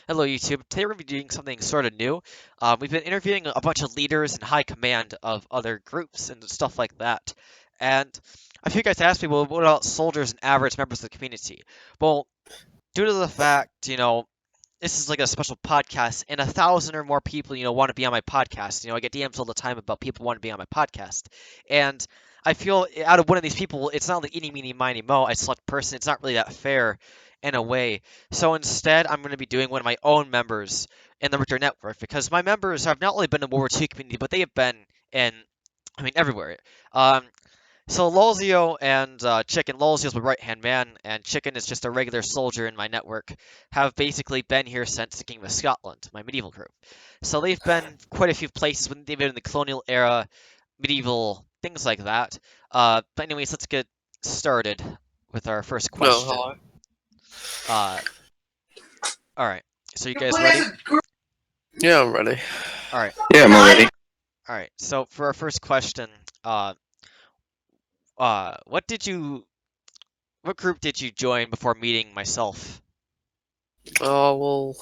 Hello, YouTube. Today we're going to be doing something sort of new. We've been interviewing a bunch of leaders and high command of other groups and stuff like that. And a few guys asked me, well, what about soldiers and average members of the community? Well, due to the fact, this is like a special podcast, and 1,000 or more people, want to be on my podcast. I get DMs all the time about people wanting to be on my podcast. And I feel out of one of these people, it's not like eeny, meeny, miny, mo, I select person. It's not really that fair in a way. So instead, I'm going to be doing one of my own members in the Richter Network because my members have not only been in the World War II community, but they have been in, everywhere. Um, so lolzyo and Chicken, lolzyo is my right-hand man, and Chicken is just a regular soldier in my network, have basically been here since the Kingdom of Scotland, my medieval group. So they've been quite a few places when they've been in the colonial era, medieval, things like that. But anyways, let's get started with our first No, question. hello. Uh, all right. So you guys ready? Yeah, I'm ready. All right. Yeah, I'm already. All right. So for our first question, what group did you join before meeting myself? Oh, well,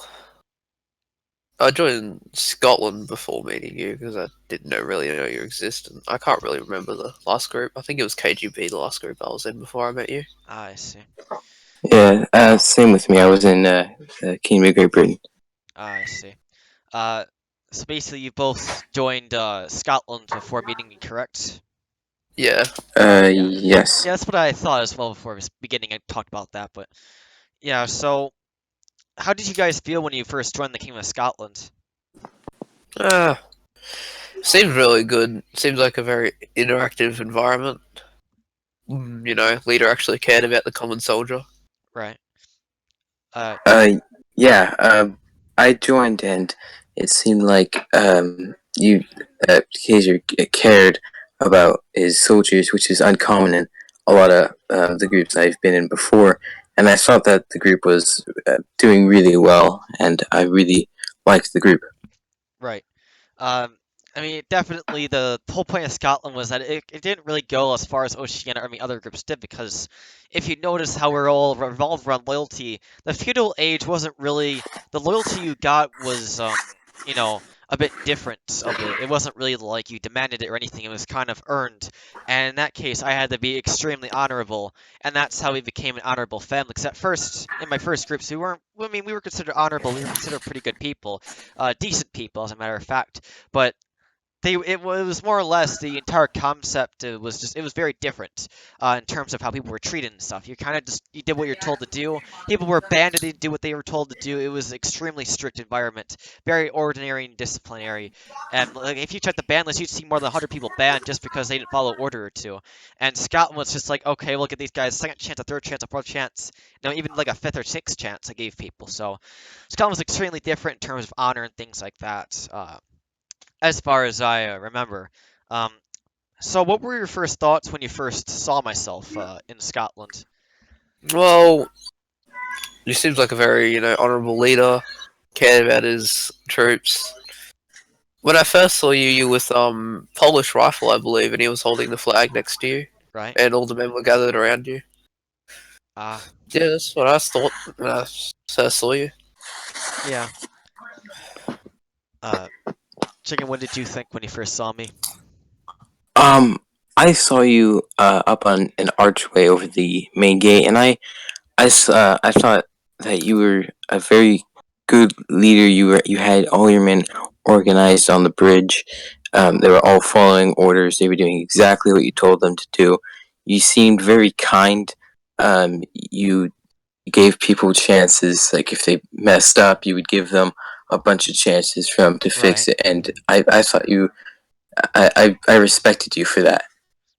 I joined Scotland before meeting you because I didn't really know your existence. I can't really remember the last group. I think it was KGB, the last group I was in before I met you. I see. Yeah, same with me. I was in Kingdom of Great Britain. I see. So basically, you both joined Scotland before meeting me, correct? Yeah. Yes. Yeah, that's what I thought as well before beginning. I talked about that, but yeah. So, how did you guys feel when you first joined the Kingdom of Scotland? Uh, Seems really good. Seems like a very interactive environment. Leader actually cared about the common soldier. Right. Yeah. I joined, and it seemed like you, Kaiser cared about his soldiers, which is uncommon in a lot of the groups I've been in before. And I thought that the group was doing really well, and I really liked the group. Right. Definitely the whole point of Scotland was that it didn't really go as far as Oceania or other groups did because if you notice how we're all revolved around loyalty, the feudal age wasn't really the loyalty you got was a bit different of it. It wasn't really like you demanded it or anything. It was kind of earned, and in that case, I had to be extremely honorable, and that's how we became an honorable family. Because at first, in my first groups, we weren't. We were considered honorable. We were considered pretty good people, decent people, as a matter of fact, but it was more or less the entire concept. It was very different in terms of how people were treated and stuff. You kind of just you did what you're told to do. People were banded to do what they were told to do. It was an extremely strict environment, very ordinary and disciplinary. And like if you check the ban list, you'd see more than 100 people banned just because they didn't follow order or two. And Scotland was just like, okay, we'll get these guys a second chance, a third chance, a fourth chance. Even like a fifth or sixth chance I gave people. So Scotland was extremely different in terms of honor and things like that. As far as I remember. Um, so, what were your first thoughts when you first saw myself in Scotland? Well, he seems like a very, honourable leader. Cared about his troops. When I first saw you, you with Polish rifle, I believe, and he was holding the flag next to you, Right? and all the men were gathered around you. Ah, Yeah, that's what I thought when I first saw you. yeah. Uh, Chicken, what did you think when you first saw me? I saw you up on an archway over the main gate, and I thought that you were a very good leader. You had all your men organized on the bridge. They were all following orders. They were doing exactly what you told them to do. You seemed very kind. You gave people chances. Like if they messed up, you would give them a bunch of chances for them to fix Right, it. And I thought I respected you for that.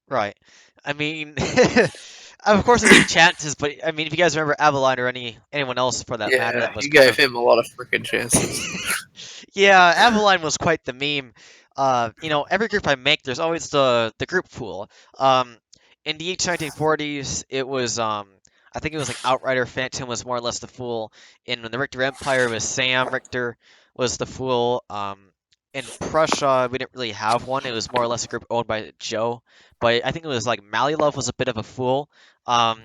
right. I mean, of course I gave chances, but if you guys remember Aveline or anyone else for that matter, Yeah, that was you kind gave of him a lot of freaking chances. yeah, Aveline was quite the meme. Every group I make, there's always the group pool. In the 1940s, it was I think it was like Outrider Phantom was more or less the fool. In the Richter Empire, it was Sam Richter was the fool. In Prussia, we didn't really have one. It was more or less a group owned by Joe. But I think it was like Malilov was a bit of a fool. And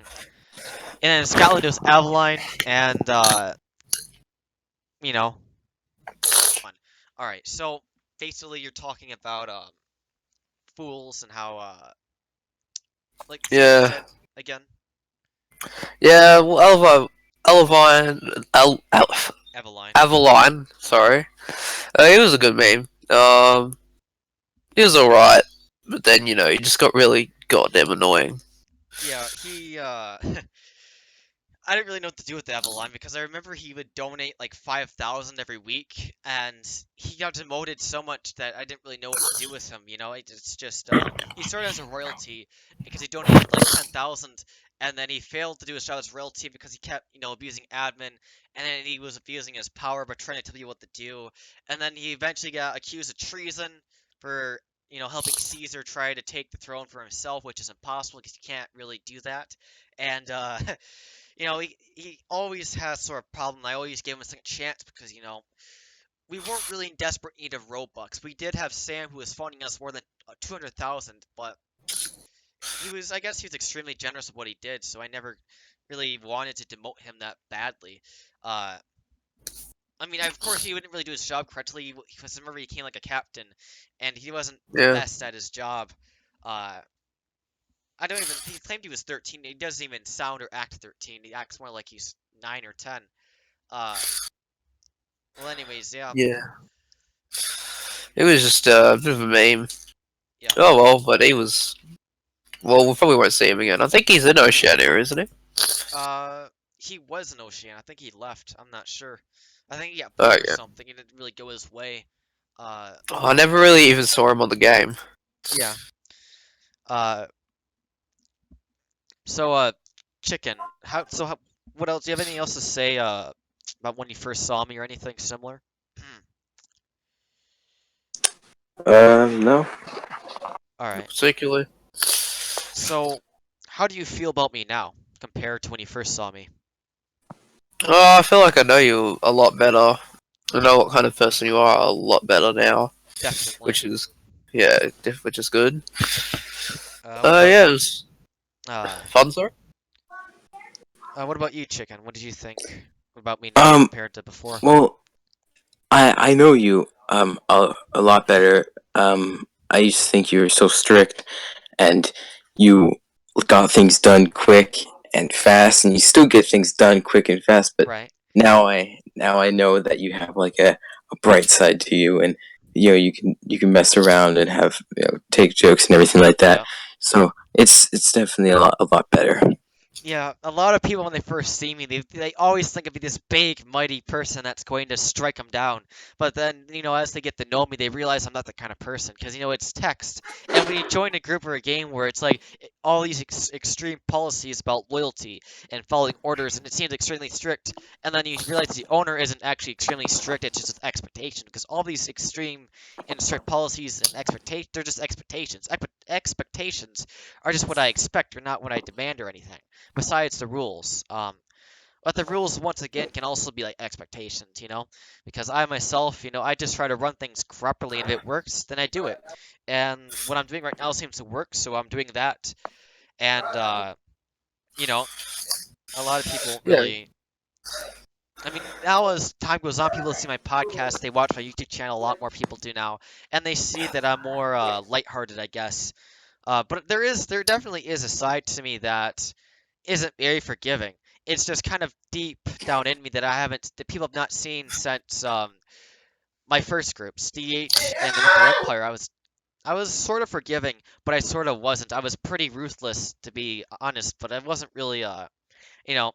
in Scotland, it was Aveline, and you know, fun. All right, so basically you're talking about fools and how like say what you Yeah, said again. yeah. Well, Elevine, Eveline. Aveline. Sorry, he was a good meme. He was alright, but then he just got really goddamn annoying. Yeah, he I didn't really know what to do with the Avalon because I remember he would donate like 5,000 every week, and he got demoted so much that I didn't really know what to do with him. It's just he started as a royalty because he donated like 10,000, and then he failed to do his job as royalty because he kept abusing admin, and then he was abusing his power by trying to tell you what to do, and then he eventually got accused of treason for helping Caesar try to take the throne for himself, which is impossible because you can't really do that, and he always has sort of problem. I always give him a second chance because, we weren't really in desperate need of Robux. We did have Sam who was funding us more than 200,000, but I guess he was extremely generous with what he did, so I never really wanted to demote him that badly. Uh, I mean, of course, he wouldn't really do his job correctly because remember he became like a captain, and he wasn't the Yeah, best at his job. Uh, I don't even. He claimed he was 13. He doesn't even sound or act 13. He acts more like he's 9 or 10. Uh, well, anyways, yeah, yeah. It was just a bit of a meme. yeah. Oh well, but he was. Well, we probably won't see him again. I think he's in Oceania, isn't he? He was an Ocean. I think he left. I'm not sure. I think he got Oh pulled or yeah. something. He didn't really go his way. Uh, Oh, I never really even saw him on the game. yeah. Uh, so, Chicken. What else? Do you have anything else to say, about when you first saw me or anything similar? No. All Not right. particularly. So, how do you feel about me now compared to when you first saw me? Oh, I feel like I know you a lot better. I know what kind of person you are a lot better now, Definitely. which is yeah, which is good. What about Yeah, it you? was Uh, fun, sorry. what about you, Chicken? What did you think about me now Um. compared to before? Well, I know you a lot better. I used to think you were so strict, and you got things done quick and fast, and you still get things done quick and fast. But Right. now I know that you have like a bright side to you, and you can mess around and have take jokes and everything like that. Yeah. So it's definitely a lot better. Yeah, a lot of people when they first see me, they always think of me this big, mighty person that's going to strike them down. But then, as they get to know me, they realize I'm not the kind of person because it's text. And when you join a group or a game where it's like all these extreme policies about loyalty and following orders, and it seems extremely strict, and then you realize the owner isn't actually extremely strict; it's just expectation. Because all these extreme and strict policies and expectations, they're just expectations. Expectations are just what I expect, or not what I demand or anything besides the rules. But the rules, once again, can also be like expectations, because I myself, I just try to run things properly, and if it works, then I do it. And what I'm doing right now seems to work, so I'm doing that. And, you know, a lot of people Yeah, really. I mean, now as time goes on, people see my podcast, they watch my YouTube channel, a lot more people do now, and they see that I'm more lighthearted, I guess. But there definitely is a side to me that isn't very forgiving. It's just kind of deep down in me that people have not seen since my first groups, DH and the Winter Empire. I was sort of forgiving, but I sort of wasn't. I was pretty ruthless, to be honest, but I wasn't really you know,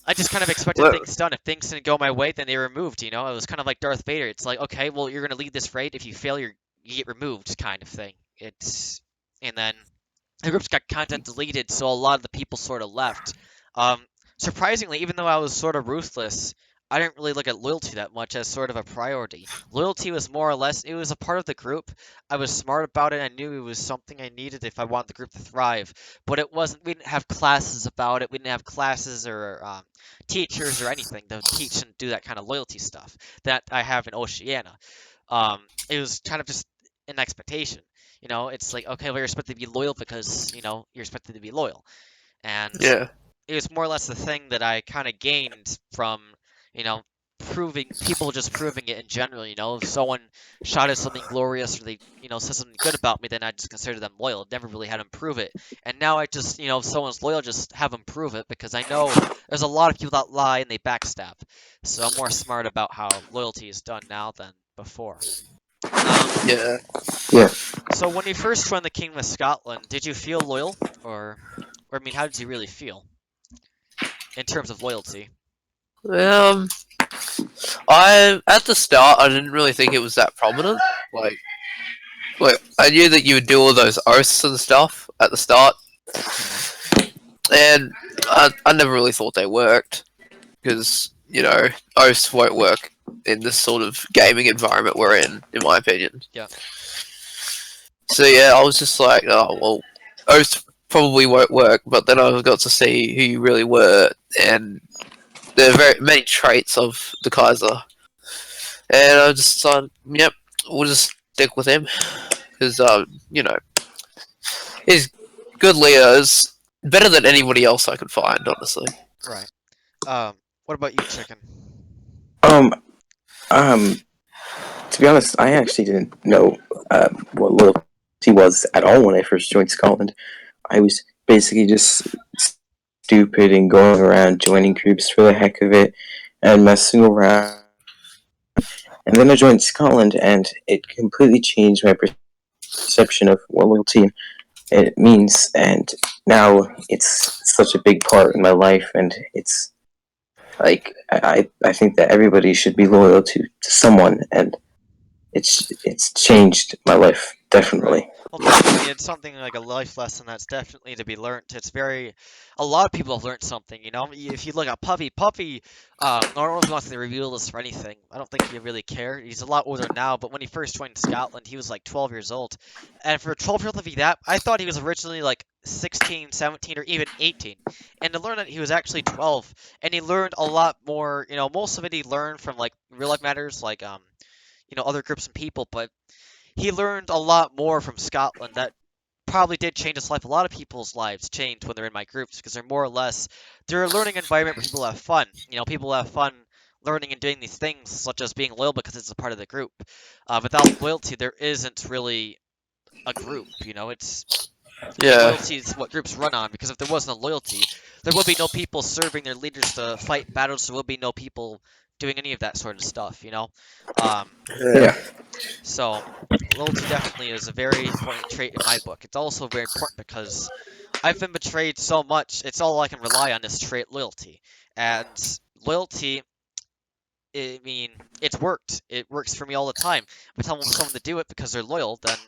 I just kind of expected well, things done. If things didn't go my way, then they were removed. It was kind of like Darth Vader. It's like, okay, well, you're gonna lead this raid. If you fail, you get removed, kind of thing. And then the groups got content deleted, so a lot of the people sort of left. Um, Surprisingly, even though I was sort of ruthless, I didn't really look at loyalty that much as sort of a priority. Loyalty was more or less, it was a part of the group. I was smart about it. I knew it was something I needed if I want the group to thrive. But it wasn't, we didn't have classes about it. We didn't have classes or teachers or anything to teach and do that kind of loyalty stuff that I have in Oceania. It was kind of just an expectation. It's like, okay, well, you're expected to be loyal because, you're expected to be loyal. And yeah, it was more or less the thing that I kind of gained from, you know, people just proving it in general. You know, if someone shouted something glorious or they said something good about me, then I just consider them loyal. Never really had them prove it. And now I just if someone's loyal, just have them prove it because I know there's a lot of people that lie and they backstab. So I'm more smart about how loyalty is done now than before. Yeah. Yeah. So when you first joined the Kingdom of Scotland, did you feel loyal, or I mean, how did you really feel in terms of loyalty? Um, I at the start I didn't really think it was that prominent. Like I knew that you would do all those oaths and stuff at the start, and I never really thought they worked because oaths won't work in this sort of gaming environment we're in my opinion. Yeah. So yeah, I was just like, oh well, oaths probably won't work. But then I got to see who you really were, and there are very many traits of the Kaiser, and I just thought, yep, we'll just stick with him because he's good leader, is better than anybody else I could find, honestly. Right. What about you, Chicken? Um, to be honest, I actually didn't know what loyalty was at all when I first joined Scotland. I was basically just stupid and going around joining groups for the heck of it and messing around. And then I joined Scotland, and it completely changed my perception of what loyalty it means. And now it's such a big part in my life, and it's like I think that everybody should be loyal to someone, and it's changed my life definitely. Well, definitely, it's something like a life lesson that's definitely to be learned. A lot of people have learned something, If you look at Puffy, I don't know if he wants to reveal this or anything. I don't think he really cared. He's a lot older now, but when he first joined Scotland, he was like 12 years old. And for a 12-year-old to be that, I thought he was originally like 16, 17, or even 18. And to learn that he was actually 12, and he learned a lot more, most of it he learned from like real life matters, like, other groups and people, but he learned a lot more from Scotland that probably did change his life. A lot of people's lives changed when they're in my groups because they're a learning environment where people have fun. People have fun learning and doing these things, such as being loyal because it's a part of the group. Without loyalty, there isn't really a group. Yeah. Loyalty is what groups run on, because if there wasn't a loyalty, there would be no people serving their leaders to fight battles. There would be no people doing any of that sort of stuff. Yeah. So, loyalty definitely is a very important trait in my book. It's also very important because I've been betrayed so much, it's all I can rely on this trait, loyalty. And loyalty, I mean, it's worked. It works for me all the time. If I tell someone to do it because they're loyal, then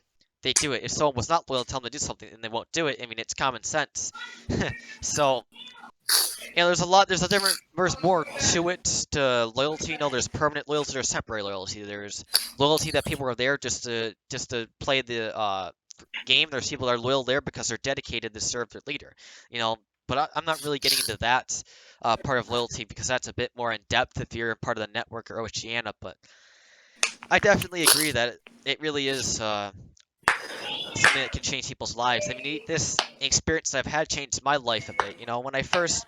they do it. If someone was not loyal, tell them to do something and they won't do it. I mean, it's common sense. So, there's more to it, to loyalty. There's permanent loyalty, there's temporary loyalty. There's loyalty that people are there just to play the game. There's people that are loyal there because they're dedicated to serve their leader. But I'm not really getting into that part of loyalty because that's a bit more in depth if you're part of the network or Oceania. But I definitely agree that it really is something that can change people's lives. I mean, this experience I've had changed my life a bit.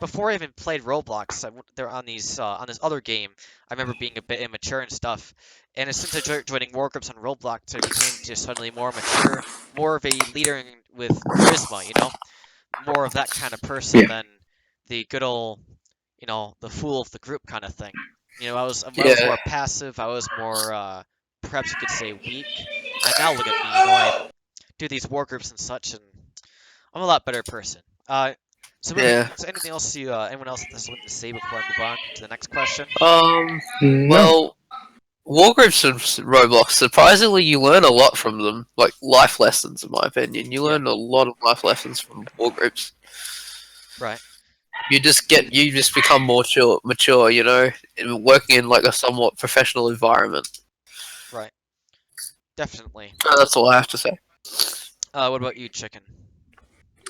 Before I even played Roblox, they're on this other game. I remember being a bit immature and stuff. And since joining war groups on Roblox, I became just suddenly more mature, more of a leader with charisma. More of that kind of person than the good old, the fool of the group kind of thing. I was more passive. I was more, perhaps you could say, weak. And now look at me. I do these war groups and such, and I'm a lot better person. So anything else anyone else has something to say before I move on to the next question? No. Well, war groups and Roblox, surprisingly, you learn a lot from them, like life lessons, in my opinion. You learn a lot of life lessons from war groups. Right. You just become more mature, working in like a somewhat professional environment. Right. Definitely. That's all I have to say. What about you, Chicken?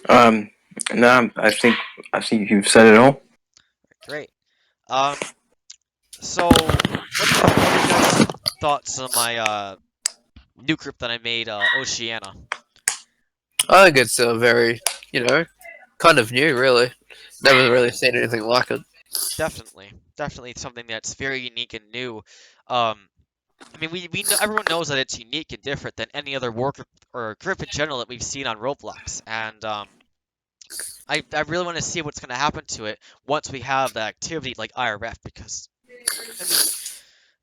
No, I think you've said it all. Great. So what are you guys' thoughts on my new group that I made, Oceania? I think it's very, kind of new, really. Never really seen anything like it. Definitely, definitely something that's very unique and new. Um, I mean, we know, everyone knows that it's unique and different than any other war group or group in general that we've seen on Roblox, and I really want to see what's going to happen to it once we have the activity like IRF, because I mean,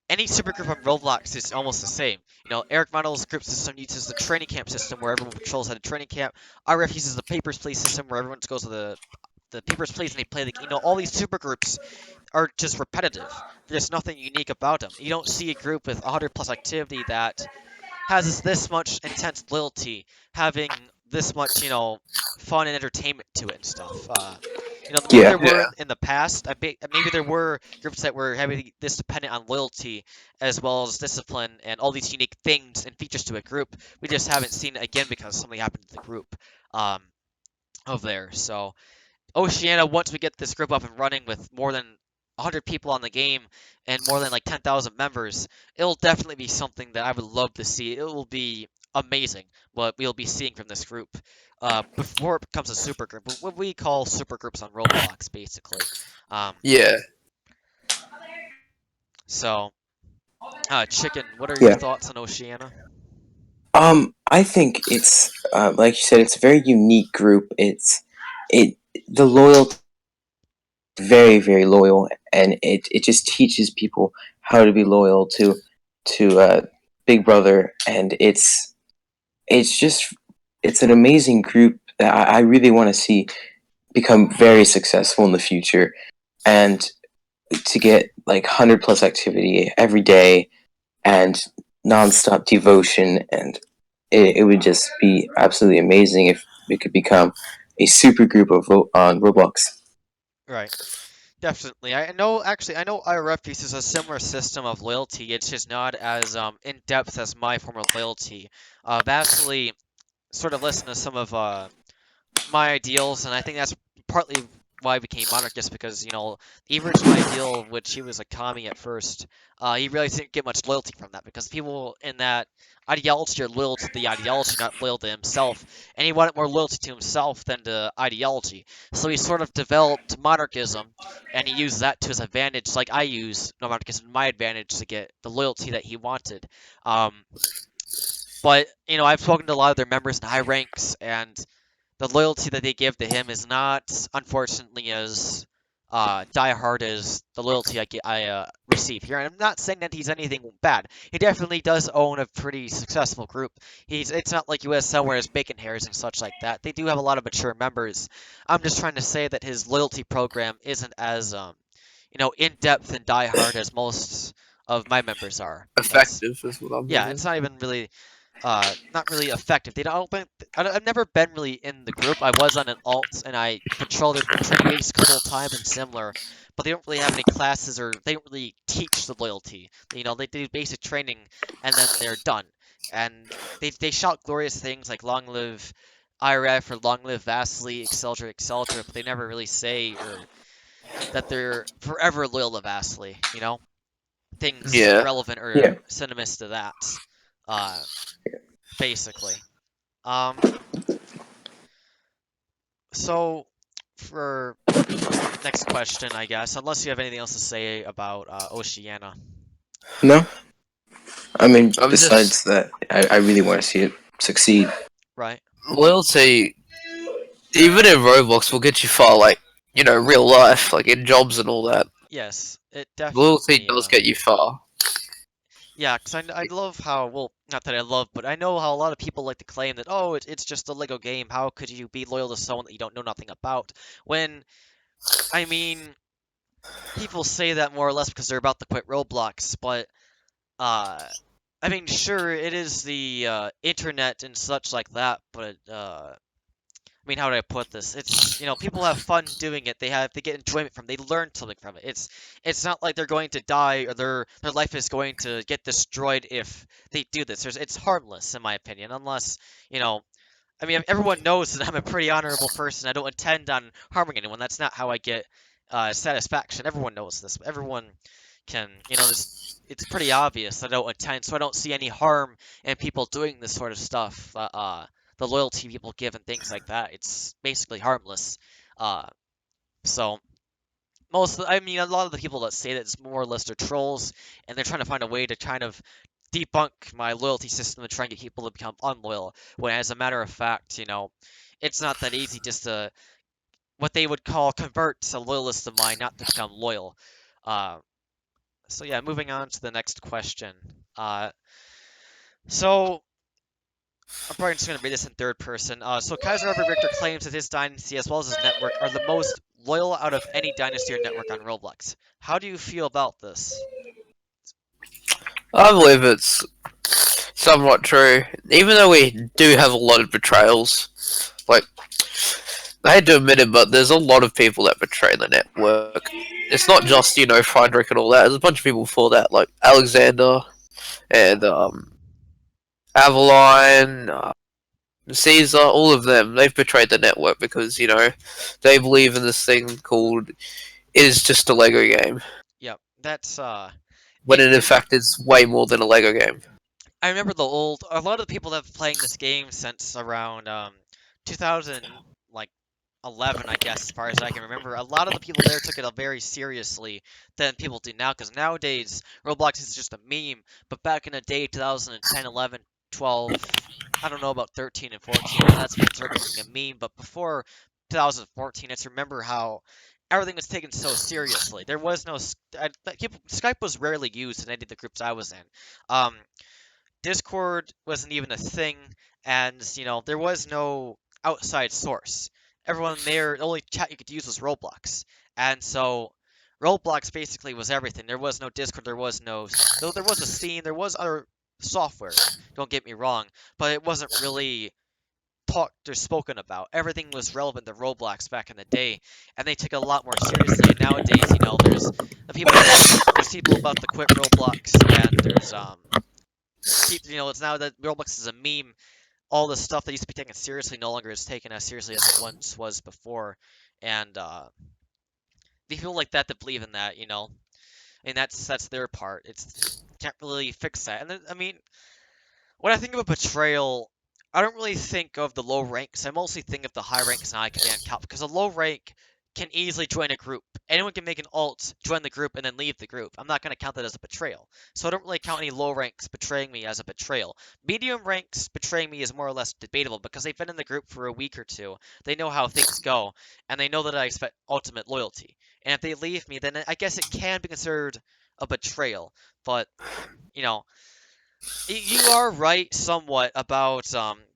any supergroup on Roblox is almost the same. You know, Eric Vinyls' group system uses the training camp system where everyone patrols at a training camp. IRF uses the Papers, Please system where everyone goes to the Papers, Please and they play the. You know, all these supergroups are just repetitive. There's nothing unique about them. You don't see a group with 100 plus activity that has this much intense loyalty, having this much, fun and entertainment to it and stuff. Maybe Yeah. there were Yeah. in the past. Maybe there were groups that were heavily this dependent on loyalty as well as discipline and all these unique things and features to a group. We just haven't seen it again because something happened to the group um, of there. So Oceania, once we get this group up and running with more than 100 people on the game and more than like 10,000 members, it'll definitely be something that I would love to see. It will be amazing what we'll be seeing from this group before it becomes a super group, what we call super groups on Roblox, basically. Um, Yeah. so, Chicken, what are your Yeah. thoughts on Oceania? I think it's like you said, it's a very unique group. It the loyalty very very loyal, and it just teaches people how to be loyal to Big Brother, and it's just it's an amazing group that I really want to see become very successful in the future, and to get like 100 plus activity every day and nonstop devotion, and it would just be absolutely amazing if we could become a super group of on Roblox. Right. Definitely. I know IRF uses a similar system of loyalty. It's just not as in depth as my form of loyalty. Vastly sort of listen to some of my ideals, and I think that's partly why I became monarchist because the original ideal, which he was a commie at first, he really didn't get much loyalty from that because people in that ideology are loyal to the ideology, not loyal to himself, and he wanted more loyalty to himself than to ideology. So he sort of developed monarchism, and he used that to his advantage, like I use monarchism to my advantage to get the loyalty that he wanted. Um, but I've spoken to a lot of their members in high ranks, and the loyalty that they give to him is not, unfortunately, as diehard as the loyalty I receive here. And I'm not saying that he's anything bad. He definitely does own a pretty successful group. It's not like USL where there's bacon hairs and such like that. They do have a lot of mature members. I'm just trying to say that his loyalty program isn't as in depth and diehard as most of my members are. That's Effective is what I'm Yeah, thinking. it's not even really not really effective. They don't think I've never been really in the group. I was on an alt and I patrolled their training base a couple of times and similar, but they don't really have any classes or they don't really teach the loyalty. They do basic training and then they're done. And they shout glorious things like long live IRF or long live Vastly, etc., etc., but they never really say or that they're forever loyal to Vastly, things Yeah. relevant Yeah. or synonymous to that. Uh, basically. Um, so for next question, I guess, unless you have anything else to say about Oceania, No, I mean I'm besides just that, I really want to see it succeed. right? loyalty. Even in Roblox, will get you far. Like real life, like in jobs and all that. Yes, it Loyalty definitely. does get you far. Yeah, because I love how, well, not that I love, but I know how a lot of people like to claim that, oh, it's just a Lego game. How could you be loyal to someone that you don't know nothing about? When, I mean, people say that more or less because they're about to quit Roblox, but Uh, I mean, sure, it is the internet and such like that, but I mean, how do I put this? It's people have fun doing it. They get enjoyment from. They learn something from it. It's not like they're going to die or their life is going to get destroyed if they do this. It's harmless in my opinion, unless you know. I mean, everyone knows that I'm a pretty honorable person. I don't intend on harming anyone. That's not how I get satisfaction. Everyone knows this. Everyone can, it's pretty obvious that I don't intend, so I don't see any harm in people doing this sort of stuff. The loyalty people give and things like that, it's basically harmless. Uh, so I mean, a lot of the people that say that it's more or less they're trolls, and they're trying to find a way to kind of debunk my loyalty system and try and get people to become unloyal. When, as a matter of fact, it's not that easy just to what they would call convert a loyalist of mine not to become loyal. Uh, so yeah, moving on to the next question. So I'm probably just going to read this in third person. So Kaiser Robert Richter claims that his dynasty, as well as his network, are the most loyal out of any dynasty or network on Roblox. How do you feel about this? I believe it's somewhat true, even though we do have a lot of betrayals. Like, I hate to admit it, but there's a lot of people that betray the network. It's not just, Friedrich and all that. There's a bunch of people for that, like Alexander and Avalon, Caesar, all of them. They've betrayed the network because, they believe in this thing called it is just a Lego game. Yep, that's When in fact it's way more than a Lego game. I remember a lot of the people that have been playing this game since around 2000 like 11, I guess, as far as I can remember. A lot of the people there took it very seriously than people do now, because nowadays Roblox is just a meme. But back in the day, 2010, 11, 12, I don't know about 13 and 14, that's when it started becoming a meme. But before 2014, it's remember how everything was taken so seriously. There was no Skype was rarely used in any of the groups I was in. Um, Discord wasn't even a thing, and there was no outside source. Everyone there, the only chat you could use was Roblox, and so Roblox basically was everything. There was no Discord, there was no, though there was a scene, there was other software. Don't get me wrong, but it wasn't really talked or spoken about. Everything was relevant to Roblox back in the day, and they took it a lot more seriously. And nowadays, there's people about to quit Roblox, and there's it's now that Roblox is a meme. All the stuff that used to be taken seriously no longer is taken as seriously as it once was before, and the people like that believe in that, and that's their part. It's can't really fix that. And then, I mean, when I think of a betrayal, I don't really think of the low ranks. I mostly think of the high ranks and I can count, because a low rank can easily join a group. Anyone can make an alt, join the group, and then leave the group. I'm not going to count that as a betrayal. So I don't really count any low ranks betraying me as a betrayal. Medium ranks betraying me is more or less debatable, because they've been in the group for a week or two. They know how things go, and they know that I expect ultimate loyalty. And if they leave me, then I guess it can be considered a betrayal. But, you know, you are right somewhat about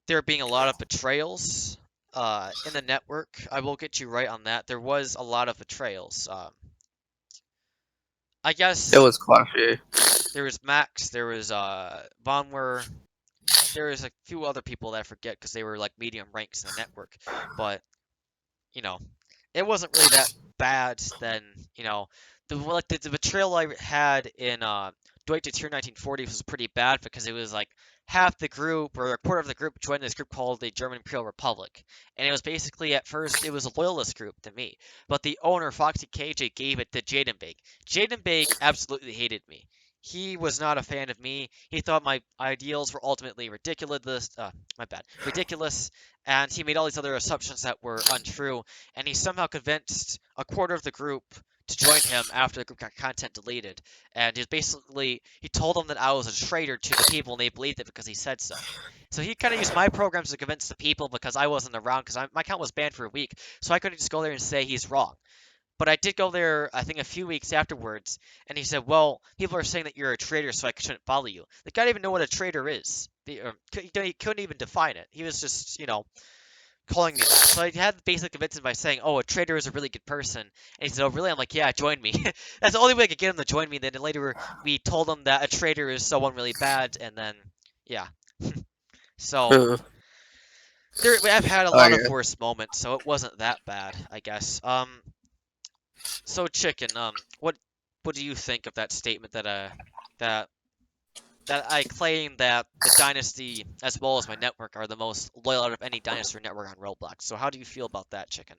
there being a lot of betrayals in the network. I will get you right on that. There was a lot of betrayals. I guess There was quite a few. there was Max, there was Bonwer, there was a few other people that I forget because they were like medium ranks in the network. But you know, it wasn't really that bad. Then the betrayal I had in Dwight to Tier 1940 was pretty bad, because it was like half the group or a quarter of the group joined this group called the German Imperial Republic, and it was basically at first it was a loyalist group to me, but the owner Foxy KJ gave it to Jaden Bake. Jaden Bake absolutely hated me. He was not a fan of me. He thought my ideals were ultimately ridiculous. Ridiculous, and he made all these other assumptions that were untrue, and he somehow convinced a quarter of the group to join him after the group got content deleted. And he told them that I was a traitor to the people, and they believed it because he said so. So he kind of used my programs to convince the people, because I wasn't around, because my account was banned for a week, so I couldn't just go there and say he's wrong. But I did go there, I think, a few weeks afterwards, and he said, well, people are saying that you're a traitor, so I shouldn't follow you. The guy didn't even know what a traitor is. He couldn't even define it. He was just, calling me that. So I had to basically convince him by saying, oh, a traitor is a really good person. And he said, oh, really? I'm like, yeah, join me. That's the only way I could get him to join me. Then later we told him that a traitor is someone really bad, and then, yeah. So, I've had a lot of Okay. worse moments, so it wasn't that bad, I guess. So Chicken, what do you think of that statement that that I claim that the dynasty as well as my network are the most loyal out of any dynasty or network on Roblox? So how do you feel about that, Chicken?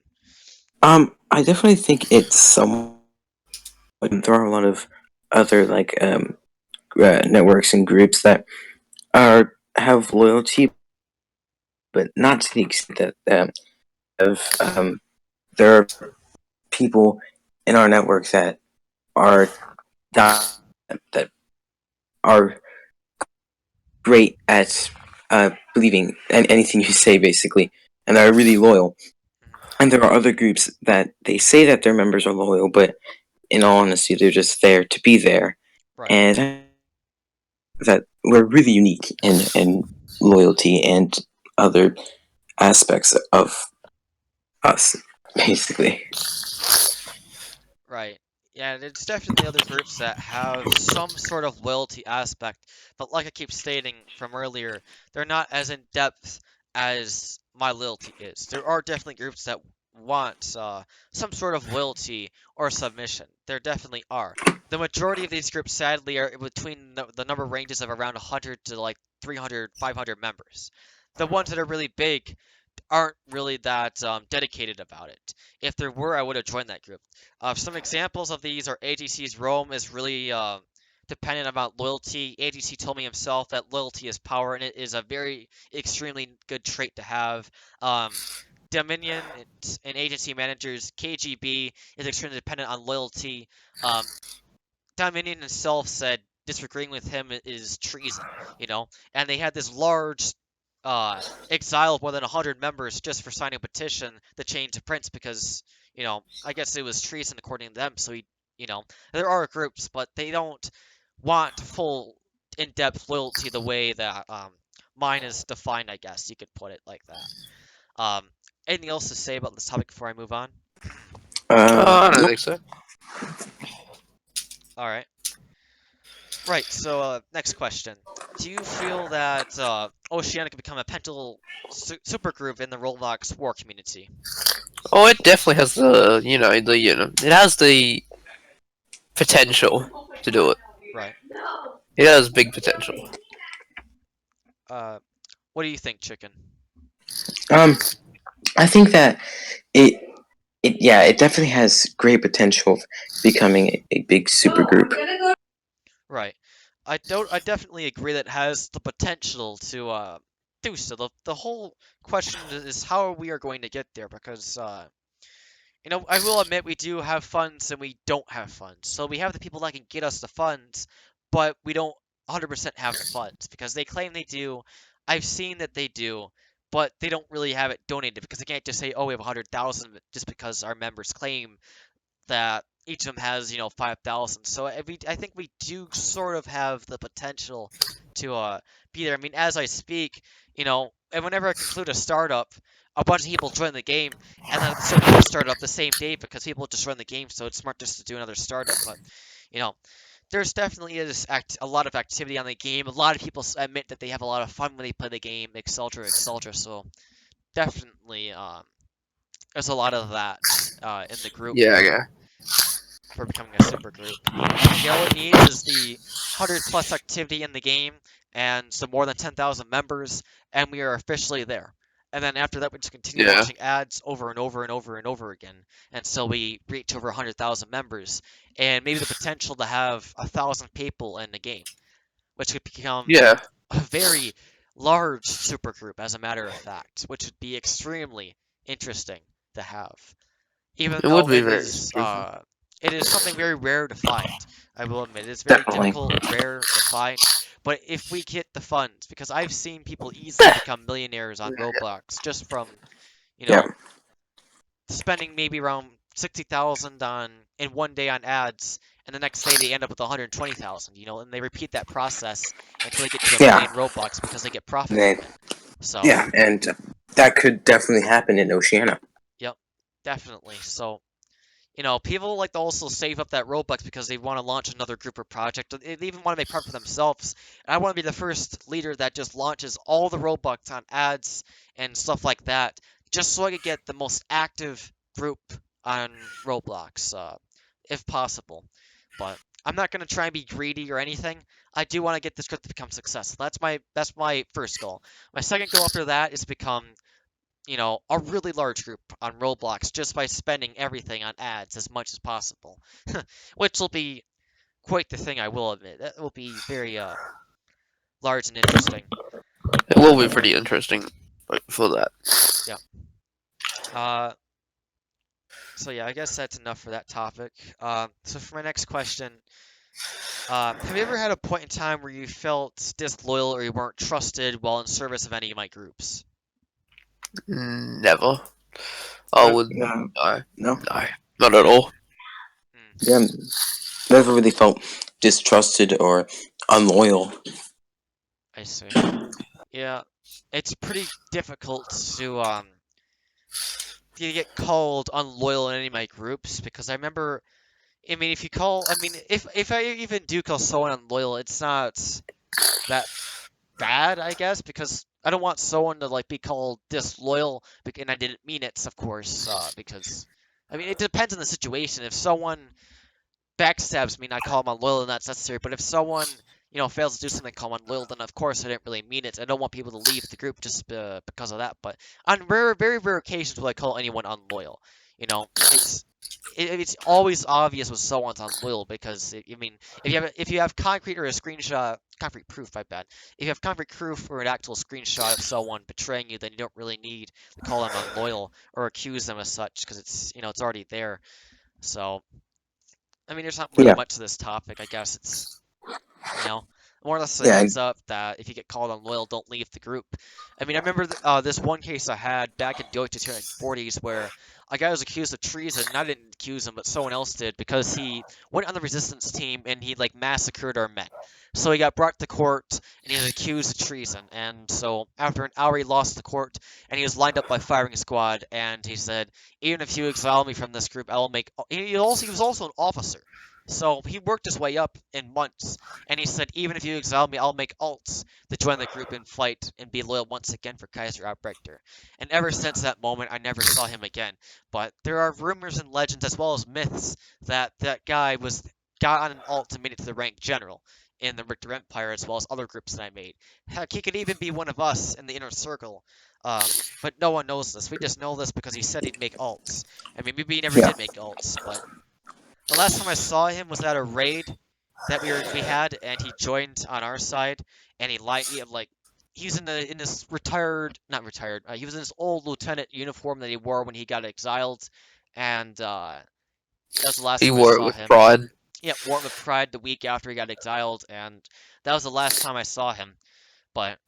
I definitely think it's somewhat. There are a lot of other networks and groups that are have loyalty, but not to the extent that have there are people in our network that are that are great at believing anything you say, basically, and are really loyal. And there are other groups that they say that their members are loyal, but in all honesty, they're just there to be there. Right. And that we're really unique in loyalty and other aspects of us, basically. Right. Yeah, there's definitely other groups that have some sort of loyalty aspect, but like I keep stating from earlier, they're not as in depth as my loyalty is. There are definitely groups that want some sort of loyalty or submission. There definitely are. The majority of these groups, sadly, are between the number ranges of around 100 to like 300, 500 members. The ones that are really big aren't really that dedicated about it. If there were, I would have joined that group. Some examples of these are AGC's Rome is really dependent about loyalty. AGC told me himself that loyalty is power, and it is a very extremely good trait to have. Um, Dominion and agency managers, KGB is extremely dependent on loyalty. Um, Dominion himself said disagreeing with him is treason, and they had this large exile of more than 100 members just for signing a petition to change the prince because, I guess it was treason according to them. So there are groups, but they don't want full in-depth loyalty the way that mine is defined, I guess you could put it like that. Anything else to say about this topic before I move on? I don't Nope. think so. All right. Right, so next question. Do you feel that Oceania could become a potential supergroup in the Roblox war community? Oh, it definitely has it has the potential to do it. Right. It has big potential. What do you think, Chicken? I think that it it definitely has great potential of becoming a big supergroup. Right. I definitely agree that it has the potential to do so. The whole question is how we are going to get there because I will admit we do have funds and we don't have funds. So we have the people that can get us the funds, but we don't 100% have the funds because they claim they do. I've seen that they do, but they don't really have it donated because they can't just say, "Oh, we have 100,000," just because our members claim that each of them has 5,000. So I think we do sort of have the potential to be there. I mean, as I speak, and whenever I conclude a startup, a bunch of people join the game, and then start another startup the same day because people just run the game. So it's smart just to do another startup. But you know, there's definitely a lot of activity on the game. A lot of people admit that they have a lot of fun when they play the game, etc., etc. So definitely, there's a lot of that in the group Yeah. for becoming a super group. I think all it needs is the 100+ activity in the game and some more than 10,000 members, and we are officially there. And then after that, we just continue Yeah. launching ads over and over and over and over again until we reach over 100,000 members, and maybe the potential to have 1,000 people in the game, which could become Yeah. a very large supergroup, as a matter of fact, which would be extremely interesting to have. Even It would though be very interesting. it is something very rare to find. I will admit it's very Definitely. difficult, rare to find. But if we get the funds, because I've seen people easily become millionaires on Roblox just from, you Yeah. know, spending maybe around 60,000 on in one day on ads, and the next day they end up with 120,000. And they repeat that process until they get to a Yeah. million Robux because they get profit Then, from it. So, yeah, and that could definitely happen in Oceania. yep, definitely. So. People like to also save up that Robux because they want to launch another group or project. They even want to make profit for themselves. And I want to be the first leader that just launches all the Robux on ads and stuff like that, just so I could get the most active group on Roblox, if possible. But I'm not gonna try and be greedy or anything. I do want to get this group to become successful. That's my first goal. My second goal after that is to become a really large group on Roblox just by spending everything on ads as much as possible, which will be quite the thing, I will admit. That will be very large and interesting. It will be pretty interesting for that. Yeah. Uh, So yeah, I guess that's enough for that topic. So for my next question, have you ever had a point in time where you felt disloyal or you weren't trusted while in service of any of my groups? Never. I What? would Yeah, no, no, no, not at all. Hmm, yeah, never really felt distrusted or unloyal. I see. Yeah, it's pretty difficult to get called unloyal in any of my groups because I remember. I mean, if you call, I mean, if I even do call someone unloyal, it's not that bad, I guess, because I don't want someone to like be called disloyal, and I didn't mean it, of course, because I mean it depends on the situation. If someone backstabs me and I call them unloyal, then that's necessary. But if someone fails to do something, call them unloyal, then of course I didn't really mean it. I don't want people to leave the group just because of that. But on very rare occasions will I call anyone unloyal. It's always obvious when someone's unloyal because I mean if you have concrete or a screenshot concrete proof, my bad. If you have concrete proof or an actual screenshot of someone betraying you, then you don't really need to call them unloyal or accuse them as such because it's already there. So I mean, there's not really Yeah, much to this topic. I guess it's you know, more or less a yeah, heads up that if you get called unloyal, don't leave the group. I mean, I remember this one case I had back in Deutsche 40s where a guy was accused of treason, and I didn't accuse him, but someone else did because he went on the resistance team and he like massacred our men. So he got brought to court and he was accused of treason. And so after an hour, he lost the court and he was lined up by firing squad. And he said, "Even if you exile me from this group, I will make." He was also an officer. So he worked his way up in months, and he said, "Even if you exile me, I'll make alts to join the group and fight and be loyal once again for Kaiser Albrechter." And ever since that moment, I never saw him again. But there are rumors and legends as well as myths that that guy got on an alt and made it to the rank general in the Richter Empire as well as other groups that I made. Heck, he could even be one of us in the inner circle. But no one knows this. We just know this because he said he'd make alts. I mean, maybe he never yeah, did make alts, but the last time I saw him was at a raid that we had, and he joined on our side, and he lied. Like he was in this retired, not retired. He was in this old lieutenant uniform that he wore when he got exiled, and that was the last He time I wore it saw with him. pride. Yep, wore it with pride the week after he got exiled, and that was the last time I saw him. But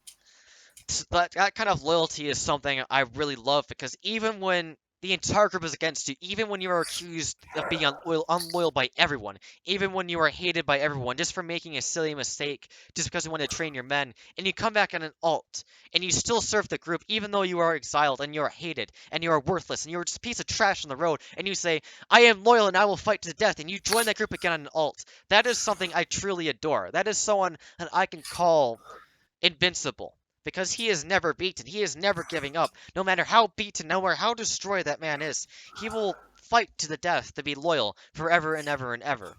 that kind of loyalty is something I really love because even when the entire group is against you, even when you are accused of being unloyal by everyone, even when you are hated by everyone just for making a silly mistake, just because you want to train your men, and you come back on an alt, and you still serve the group, even though you are exiled and you are hated and you are worthless and you are just a piece of trash on the road, and you say, "I am loyal and I will fight to the death," and you join that group again on an alt. That is something I truly adore. That is someone that I can call invincible because he is never beaten. He is never giving up. No matter how beaten, no matter how destroyed that man is, he will fight to the death to be loyal forever and ever and ever.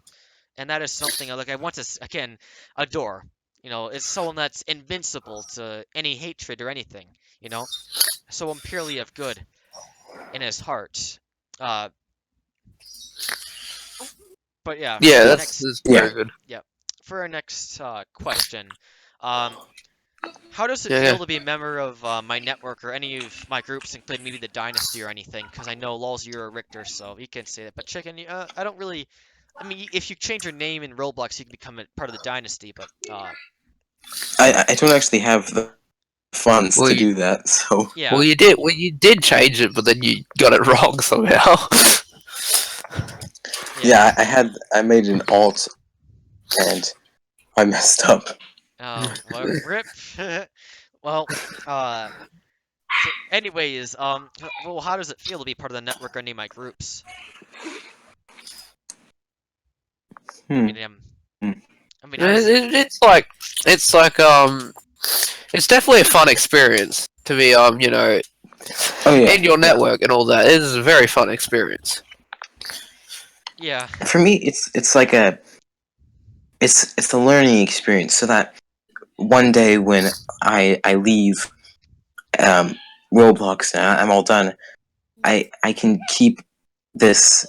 And that is something like I want to again adore. It's someone that's invincible to any hatred or anything. You know, someone purely of good in his heart. Uh, but yeah, for Yeah, our next that's yeah. very good. yeah, for our next question, um, how does it Yeah, feel yeah. to be a member of my network or any of my groups, including maybe the Dynasty or anything? Because I know lolzyo, you're a Richter, so you can say that. But Chicken, I don't really. I mean, if you change your name in Roblox, you can become a part of the Dynasty. But I don't actually have the funds Well, to you, do that, so well, yeah, you did. Well, you did change it, but then you got it wrong somehow. yeah. yeah, I made an alt and I messed up. Oh, well, rip. Well, uh, so anyways, well, how does it feel to be part of the network or any of my groups? I Hmm. mean, I mean, how It- does it? it- it's like, it's like, it's definitely a fun experience to be, Oh yeah, in your yeah. network and all that. It is a very fun experience. Yeah, For me, it's like it's a learning experience, so that one day when I leave um, Roblox and I'm all done, I can keep this,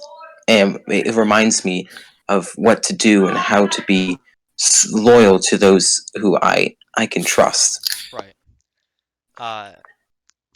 and it reminds me of what to do and how to be loyal to those who I can trust. right. Uh,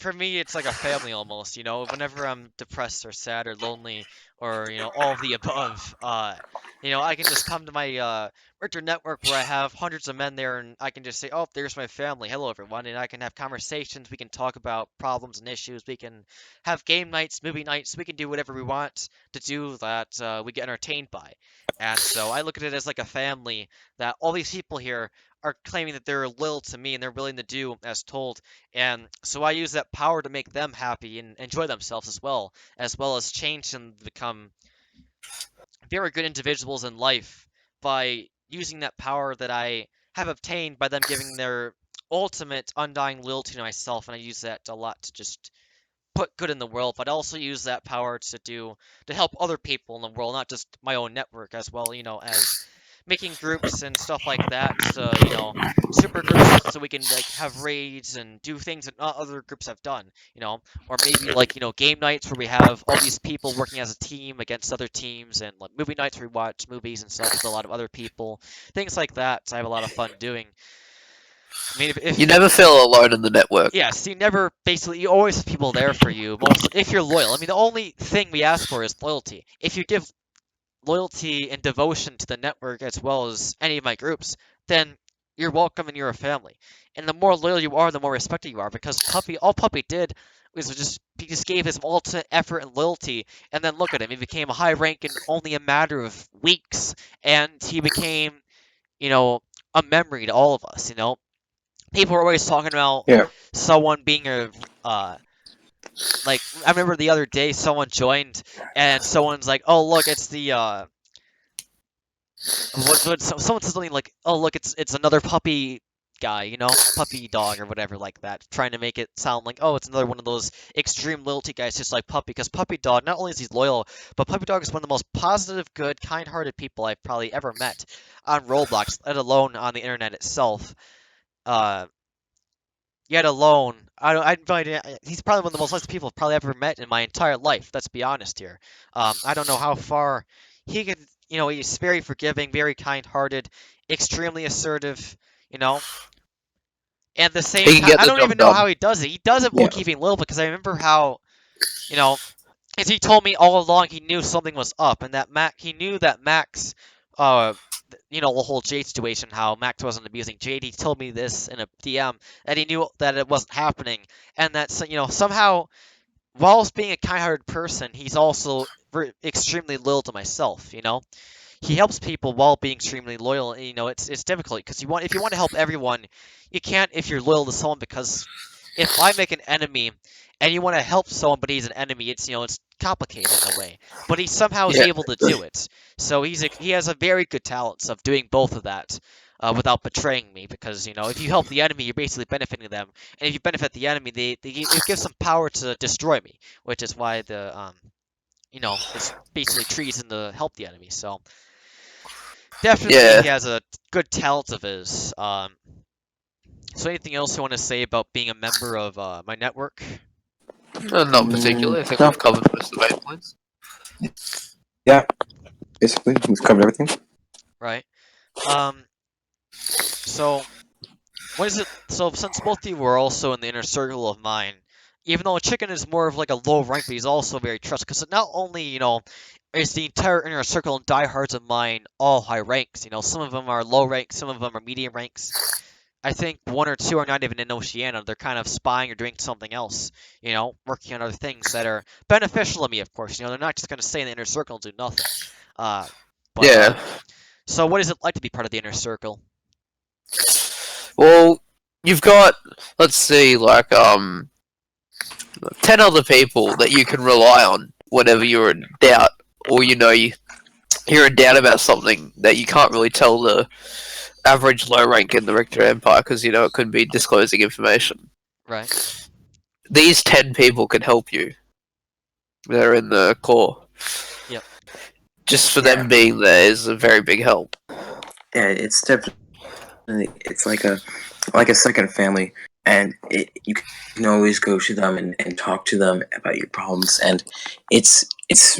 for me, it's like a family almost, whenever I'm depressed or sad or lonely or, all of the above, I can just come to my Richter network where I have hundreds of men there and I can just say, oh, there's my family. Hello, everyone. And I can have conversations. We can talk about problems and issues. We can have game nights, movie nights. We can do whatever we want to do that we get entertained by. And so I look at it as like a family that all these people here are claiming that they're loyal to me and they're willing to do as told. And so I use that power to make them happy and enjoy themselves as well as change and become very good individuals in life by using that power that I have obtained by them giving their ultimate undying loyalty to myself. And I use that a lot to just put good in the world, but also use that power to help other people in the world, not just my own network as well, as making groups and stuff like that. Super groups so we can like have raids and do things that not other groups have done, or maybe like, game nights where we have all these people working as a team against other teams, and like movie nights where we watch movies and stuff with a lot of other people, things like that. I have a lot of fun doing. I mean, if You never feel alone in the network. yes, you always have people there for you, mostly if you're loyal. I mean, the only thing we ask for is loyalty. If you give loyalty and devotion to the network as well as any of my groups, then you're welcome and you're a family. And the more loyal you are, the more respected you are. Because all Puppy did was he just gave his ultimate effort and loyalty, and then look at him. He became a high rank in only a matter of weeks, and he became, a memory to all of us. People are always talking about Yeah. someone being like, I remember the other day someone joined and someone's like, oh look, it's the someone says something like, oh look, it's another puppy guy, puppy dog or whatever like that, trying to make it sound like, oh, it's another one of those extreme loyalty guys just like Puppy, because Puppy Dog, not only is he loyal, but Puppy Dog is one of the most positive, good, kind-hearted people I've probably ever met on Roblox, let alone on the internet itself. Uh, Yet alone, I have no idea. He's probably one of the most nice people I've probably ever met in my entire life. Let's be honest here. I don't know how far he could. He's very forgiving, very kind-hearted, extremely assertive. You know, and at the same He can time, get I the don't even job know done. how he does it. He does it while Yeah. keeping little, because I remember how, you know, as he told me all along, he knew something was up, and that he knew that Max, uh, the whole Jade situation, how Max wasn't abusing Jade. He told me this in a DM, and he knew that it wasn't happening, and that somehow, whilst being a kind-hearted person, he's also extremely loyal to myself. He helps people while being extremely loyal. And, it's difficult because if you want to help everyone, you can't if you're loyal to someone, because if I make an enemy and you want to help someone but he's an enemy, it's complicated in a way. But he somehow is Yeah. able to do it. So he has a very good talents of doing both of that. Without betraying me, because if you help the enemy, you're basically benefiting them, and if you benefit the enemy, it gives them power to destroy me, which is why it's basically treason to help the enemy. So definitely, Yeah. he has a good talent of his. So anything else you want to say about being a member of my network? Not particularly. I think No. we've covered most of the main points. Yeah. Basically, we've covered everything. Right. So what is it? So since both of you were also in the inner circle of mine, even though Chicken is more of like a low rank, but he's also very trusted, because not only is the entire inner circle and diehards of mine all high ranks. Some of them are low ranks, some of them are medium ranks. I think one or two are not even in Oceania. They're kind of spying or doing something else, working on other things that are beneficial to me, of course. They're not just going to stay in the inner circle and do nothing. Uh, but Yeah. So what is it like to be part of the inner circle? Well, you've got, let's see, like 10 other people that you can rely on whenever you're in doubt, or you're in doubt about something that you can't really tell the average low rank in the Richter Empire, because it could be disclosing information. Right. These 10 people can help you. They're in the core. Yep. Just for them being there is a very big help. Yeah, it's definitely like a second family, and you can always go to them and talk to them about your problems, and it's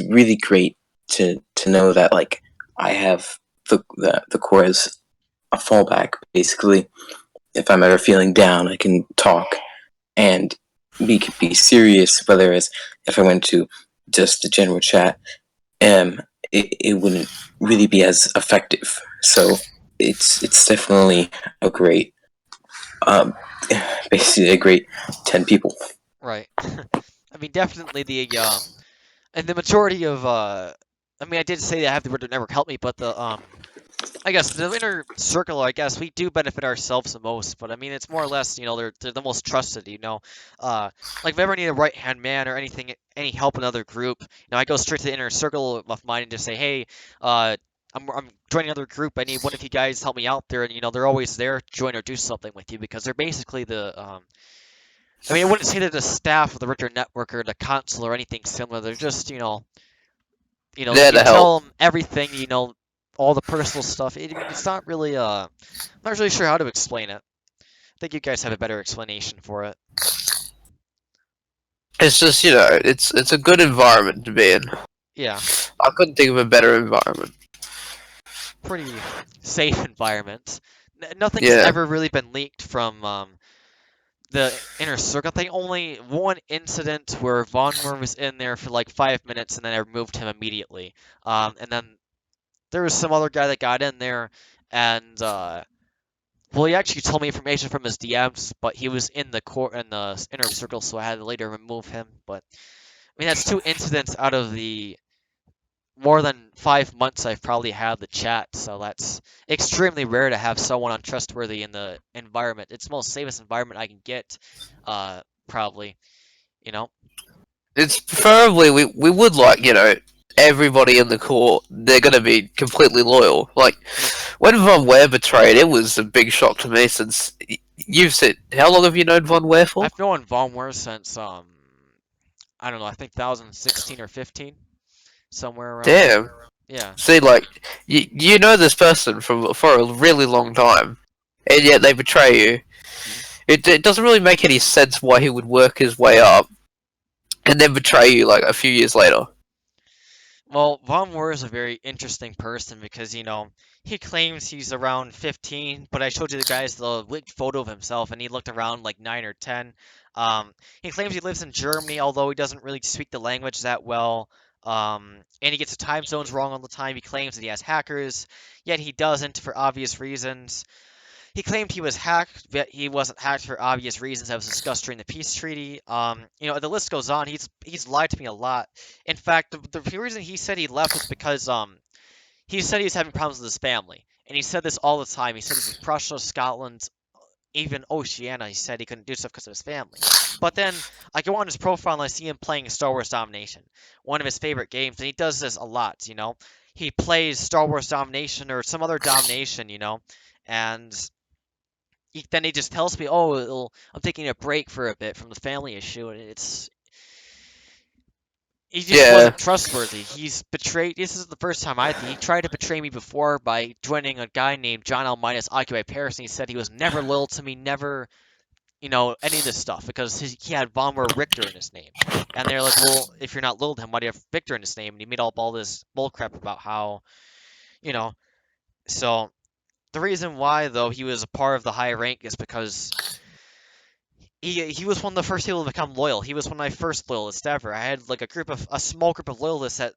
really great to know that like I have the core as a fallback. Basically, if I'm ever feeling down, I can talk, and be serious, whether it's if I went to just the general chat, it wouldn't really be as effective. So it's definitely a great, um, basically a great 10 people. Right. I mean, definitely and the majority of I mean, I did say I have the Ritter network help me, but I guess the inner circle, I guess we do benefit ourselves the most, but I mean, it's more or less, they're the most trusted, like if I ever need a right-hand man or anything, any help in another group, I go straight to the inner circle of mine and just say, hey, I'm joining another group. I need one of you guys to help me out there, and they're always there to join or do something with you because they're basically I mean, I wouldn't say they're the staff of the Richter network or the council or anything similar. They're just, There you to help. tell them everything, all the personal stuff. I mean, it's not really, I'm not really sure how to explain it. I think you guys have a better explanation for it. It's just it's a good environment to be in. Yeah, I couldn't think of a better environment. pretty safe environment. Nothing's Yeah. ever really been leaked from the inner circle thing. Only one incident where Vonmer was in there for like 5 minutes and then I removed him immediately. And then there was some other guy that got in there and well, he actually told me information from his DMs, but he was in the inner circle, so I had to later remove him. But I mean, that's 2 incidents out of the more than 5 months I've probably had the chat, so that's extremely rare to have someone untrustworthy in the environment. It's the most safest environment I can get, probably. You know? It's preferably we would like, everybody in the core, they're gonna be completely loyal. Like when Von Ware betrayed, it was a big shock to me since you've said how long have you known Von Ware for? I've known Von since I don't know, I think 2016 or 15, somewhere around there. Damn. Yeah. See, like you know this person for a really long time, and yet they betray you. It doesn't really make any sense why he would work his way up and then betray you like a few years later. Well, Von Moore is a very interesting person because, he claims he's around 15, but I showed you the guys the leaked photo of himself, and he looked around like 9 or 10. He claims he lives in Germany, although he doesn't really speak the language that well. And he gets the time zones wrong all the time. He claims that he has hackers, yet he doesn't for obvious reasons. He claimed he was hacked, but he wasn't hacked for obvious reasons that was discussed during the peace treaty. The list goes on. He's lied to me a lot. In fact, the reason he said he left was because he said he was having problems with his family, and he said this all the time. He said this in Prussia, Scotland, even Oceania. He said he couldn't do stuff because of his family. But then I go on his profile and I see him playing Star Wars Domination, one of his favorite games, and he does this a lot. He plays Star Wars Domination or some other domination, and then he just tells me, "Oh, I'm taking a break for a bit from the family issue," and he just Yeah, wasn't trustworthy. He's betrayed. This is the first time he tried to betray me before by joining a guy named John L. Minus Occupy Paris, and he said he was never loyal to me, never, any of this stuff because he had Von Richter in his name, and they're like, "Well, if you're not loyal to him, why do you have Victor in his name?" And he made up all this bullcrap about how, you know, so. The reason why, though, he was a part of the high rank is because he was one of the first people to become loyal. He was one of my first loyalists ever. I had like a small group of loyalists that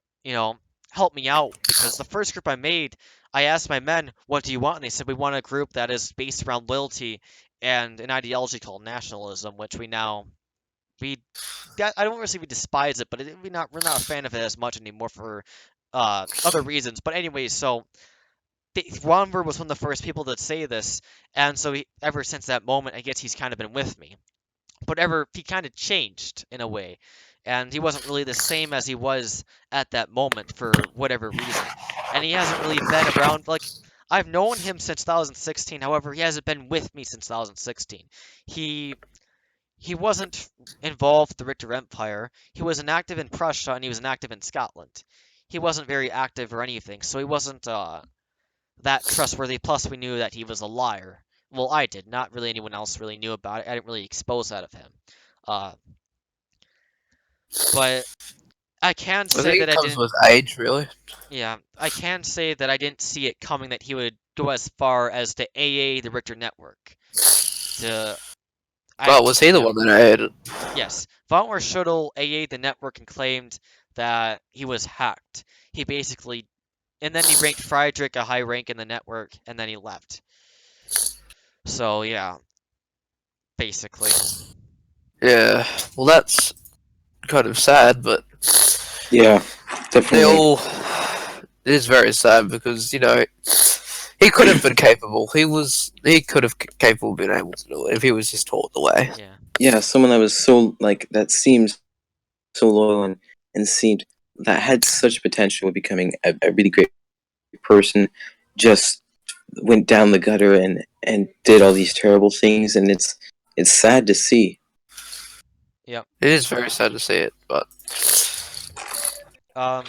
helped me out because the first group I made, I asked my men, "What do you want?" And they said, "We want a group that is based around loyalty and an ideology called nationalism," which I don't really say we despise it, but we're not a fan of it as much anymore for other reasons. But anyways, so. Ronver was one of the first people to say this, and so ever since that moment, I guess he's kind of been with me. But he kind of changed in a way, and he wasn't really the same as he was at that moment for whatever reason. And he hasn't really been around. Like I've known him since 2016. However, he hasn't been with me since 2016. He he wasn't involved with the Richter Empire. He was inactive in Prussia and he was inactive in Scotland. He wasn't very active or anything, so he wasn't that trustworthy. Plus, we knew that he was a liar. Well, I did. Not really anyone else really knew about it. I didn't really expose that of him. Uh, but I can I say think that it I comes didn't. with age, really. Yeah, I can say that I didn't see it coming that he would go as far as to AA the Richter network. To Oh, was he the one that I it? Yes, Von Schuttel AA'd the network and claimed that he was hacked. He basically, and then he ranked Friedrich a high rank in the network, and then he left. So yeah, basically. Yeah. Well, that's kind of sad, but Yeah, they definitely. all. It is very sad because he could have been capable. He could have capable been able to do it if he was just taught the way. Yeah. Yeah, someone that was so like that seems so loyal and seemed that had such potential of becoming a really great person just went down the gutter and did all these terrible things, and it's sad to see. Yep. It is very sad to see it, but Um.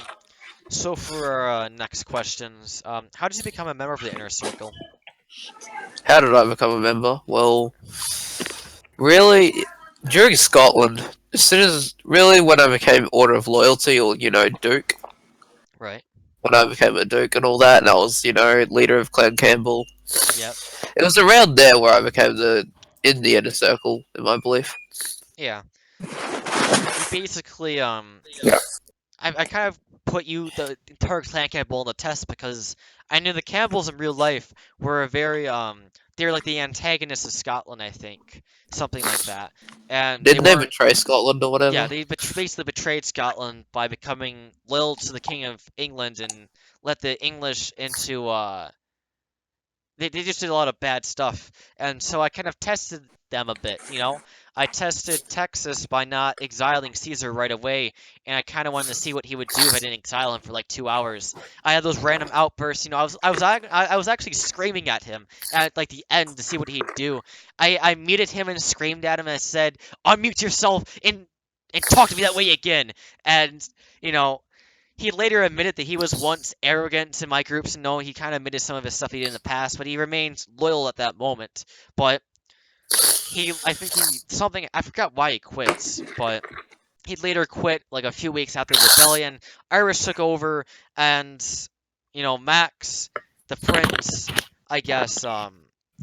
So for our next questions, how did you become a member of the inner circle? how did I become a member? Well, really, during Scotland, as soon as really when I became Order of Loyalty or Duke, Right. when I became a Duke and all that, and I was leader of Clan Campbell. Yep. It was around there where I became in the inner circle, in my belief. Yeah. You basically Yeah. I kind of put the entire clan Campbell on the test because I knew the Campbells in real life were a very they're like the antagonists of Scotland, I think, something like that, and they Didn't they weren't. betray Scotland or Yeah, whatever? they basically betrayed Scotland by becoming loyal to the King of England and let the English into they just did a lot of bad stuff. And so I kind of tested them a bit, you know? I tested Texas by not exiling Caesar right away, and I kind of wanted to see what he would do if I didn't exile him for like 2 hours. I had those random outbursts, you know. I was actually screaming at him at like the end to see what he'd do. I muted him and screamed at him and I said, "Unmute yourself and talk to me that way again." And you know, he later admitted that he was once arrogant to my groups, and no, he kind of admitted some of his stuff he did in the past, but he remains loyal at that moment. But I think something, I forgot why he quits, but he later quit like a few weeks after the rebellion. Irish took over, and, Max, the prince, I guess, said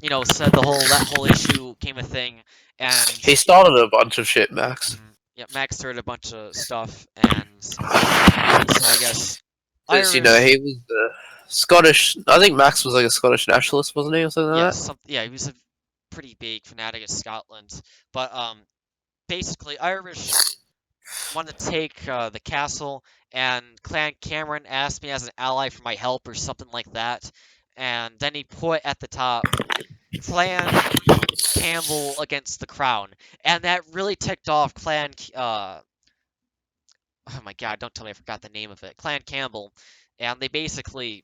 that whole issue came a thing, and He started a bunch of shit, Max. yeah, Max started a bunch of stuff, and so I guess Because, Irish. he was Scottish. I think Max was like a Scottish nationalist, wasn't he, or something Yeah, like that? he was a pretty big fanatic of Scotland, but basically Irish wanted to take the castle, and Clan Cameron asked me as an ally for my help or something like that, and then he put at the top Clan Campbell against the Crown, and that really ticked off oh my God, don't tell me I forgot the name of it, Clan Campbell, and they basically,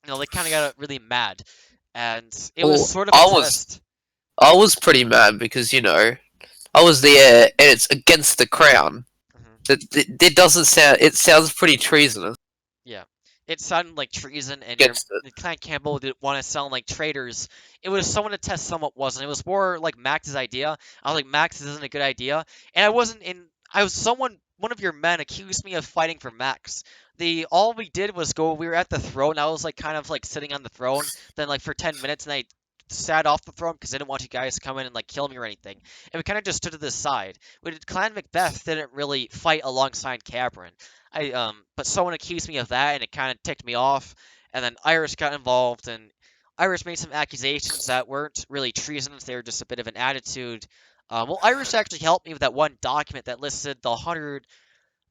they kind of got really mad, and it was Well, sort of a test. I was pretty mad because I was there and it's against the crown. Mhm. It doesn't sound. It sounds pretty treasonous Yeah. It sounded like treason, and against it. the Clan Campbell didn't want to sound like traitors. It was someone to test someone wasn't. It was more like Max's idea. I was like, Max, this isn't a good idea. And I wasn't in. I was one of your men accused me of fighting for Max. All we did was go. We were at the throne. I was like kind of like sitting on the throne. Then like for 10 minutes, and I sat off the throne because I didn't want you guys to come in and like kill me or anything. And we kind of just stood to the side. Clan Macbeth didn't really fight alongside Cameron. But someone accused me of that, and it kind of ticked me off. And then Irish got involved, and Irish made some accusations that weren't really treasonous. They were just a bit of an attitude. Well, Irish actually helped me with that one document that listed the 100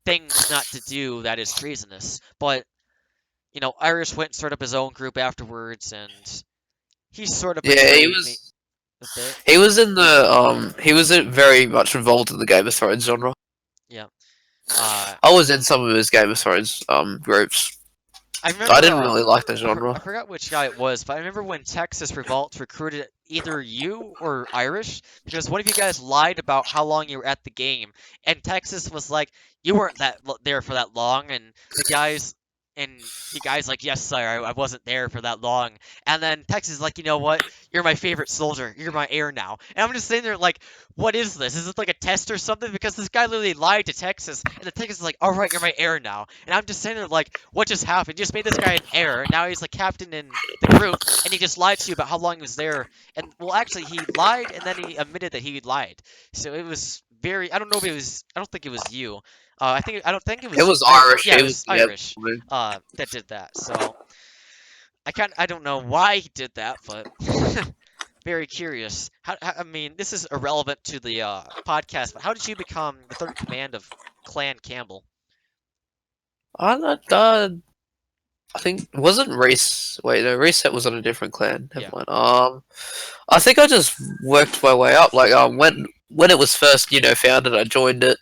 things not to do that is treasonous. But Irish went and started up his own group afterwards, and he sort of Yeah, betrayed me a bit. he was in the he was very much involved in the Game of Thrones genre. Yeah. Uh, I was in some of his Game of Thrones groups. I I remember didn't really like the I genre. forgot which guy it was, but I remember when Texas Revolt recruited either you or Irish because one of you guys lied about how long you were at the game, and Texas was like, "You weren't there for that long," and the guys And the guy's like, yes, sir, I wasn't there for that long. And then Tex is like, you know what? You're my favorite soldier. You're my heir now. And I'm just sitting there like, what is this? Is it like a test or something? Because this guy literally lied to Texas, and the Texas is like, all right, you're my heir now. And I'm just sitting there like, what just happened? You just made this guy an heir. Now he's like captain in the group, and he just lied to you about how long he was there. And well, actually, he lied, and then he admitted that he lied. So it was very. I don't know if it was. I don't think it was you. I don't think it It was. was Irish. Yeah, it It was was yeah. Irish. That did that. So I don't know why he did that, but very curious. I mean, this is irrelevant to the podcast, but how did you become the third in command of Clan Campbell? I don't, I think wasn't Reese. Wait, no, Reese was on a different clan. Never Yeah, mind. I think I just worked my way up. Like when it was first founded, I joined it,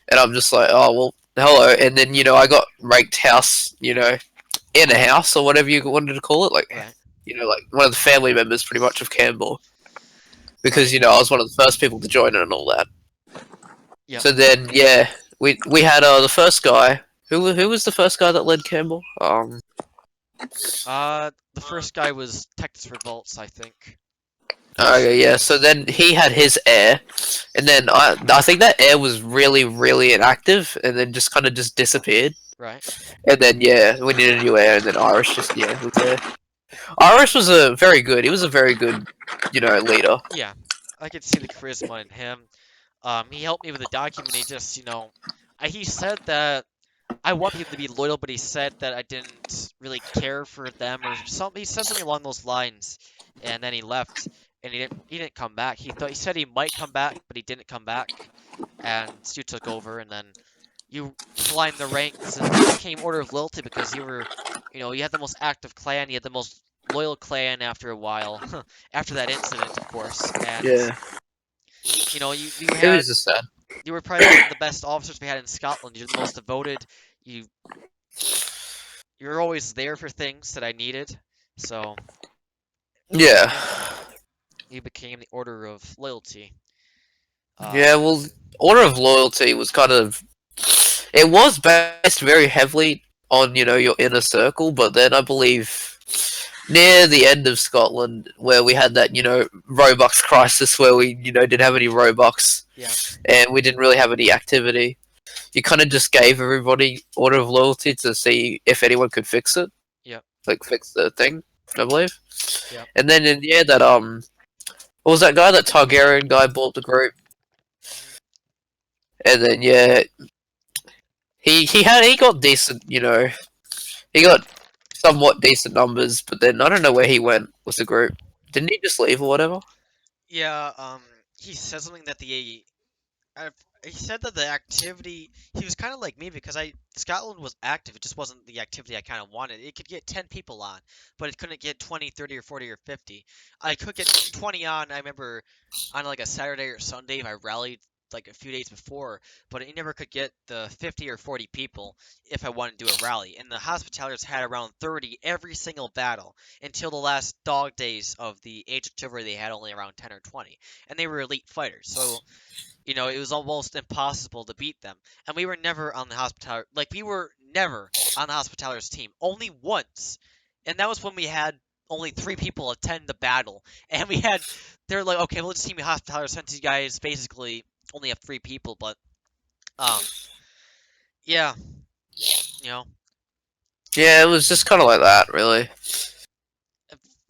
and I'm just like, oh well, hello. And then I got ranked house, in a house or whatever you wanted to call it, like right, like one of the family members, pretty much of Campbell, because right. I was one of the first people to join it and all that. Yep. So then, yeah, we had the first guy. Who was the first guy that led Campbell? The first guy was Texas Revolts, I think. Okay, yeah. So then he had his heir, and then I think that heir was really really inactive, and then just kind of just disappeared. Right. And then yeah, we needed a new heir, and then Irish just was there. Irish was a very good. He was a very good, leader. Yeah, I could see the charisma in him. He helped me with the document. He just, he said that I want people to be loyal, but he said that I didn't really care for them or something. He said something along those lines, and then he left, and he didn't come back. He said he might come back, but he didn't come back, and Stu took over, and then you climbed the ranks, and you became Order of Loyalty because you had the most active clan, you had the most loyal clan after a while, after that incident, of course, and Yeah, you it had was just sad. you were probably the best officers we had in Scotland. You're the most devoted. You you're always there for things that I needed. So Yeah, yeah, you became the Order of Loyalty. yeah. Well, Order of Loyalty was kind of it was based very heavily on your inner circle, but then I believe near the end of Scotland, where we had that Robux crisis, where we didn't have any Robux, Yeah, and we didn't really have any activity. You kind of just gave everybody Order of Loyalty to see if anyone could fix it, yeah, like fix the thing, I believe. yeah. And then in the end, that what was that guy? That Targaryen guy bought the group, and then yeah, he got decent, he got somewhat decent numbers, but then I don't know where he went with the group. Didn't he just leave or whatever? Yeah. He said something that I, he said that the activity he was kind of like me because Scotland was active. It just wasn't the activity I kind of wanted. It could get 10 people on, but it couldn't get 20, 30, or 40 or 50. I could get 20 on. I remember on like a Saturday or Sunday if I rallied like a few days before, but it never could get the 50 or 40 people if I wanted to do a rally. And the Hospitallers had around 30 every single battle until the last dog days of the Age of Chivalry. They had only around 10 or 20, and they were elite fighters. So it was almost impossible to beat them. And we were never on the Hospitaller, like we were never on the Hospitallers team. Only once. And that was when we had only 3 people attend the battle. And they're like, okay, we'll just team the Hospitallers since you guys basically only have 3 people. But, um, yeah, you know, Yeah, it was just kind of like that, really.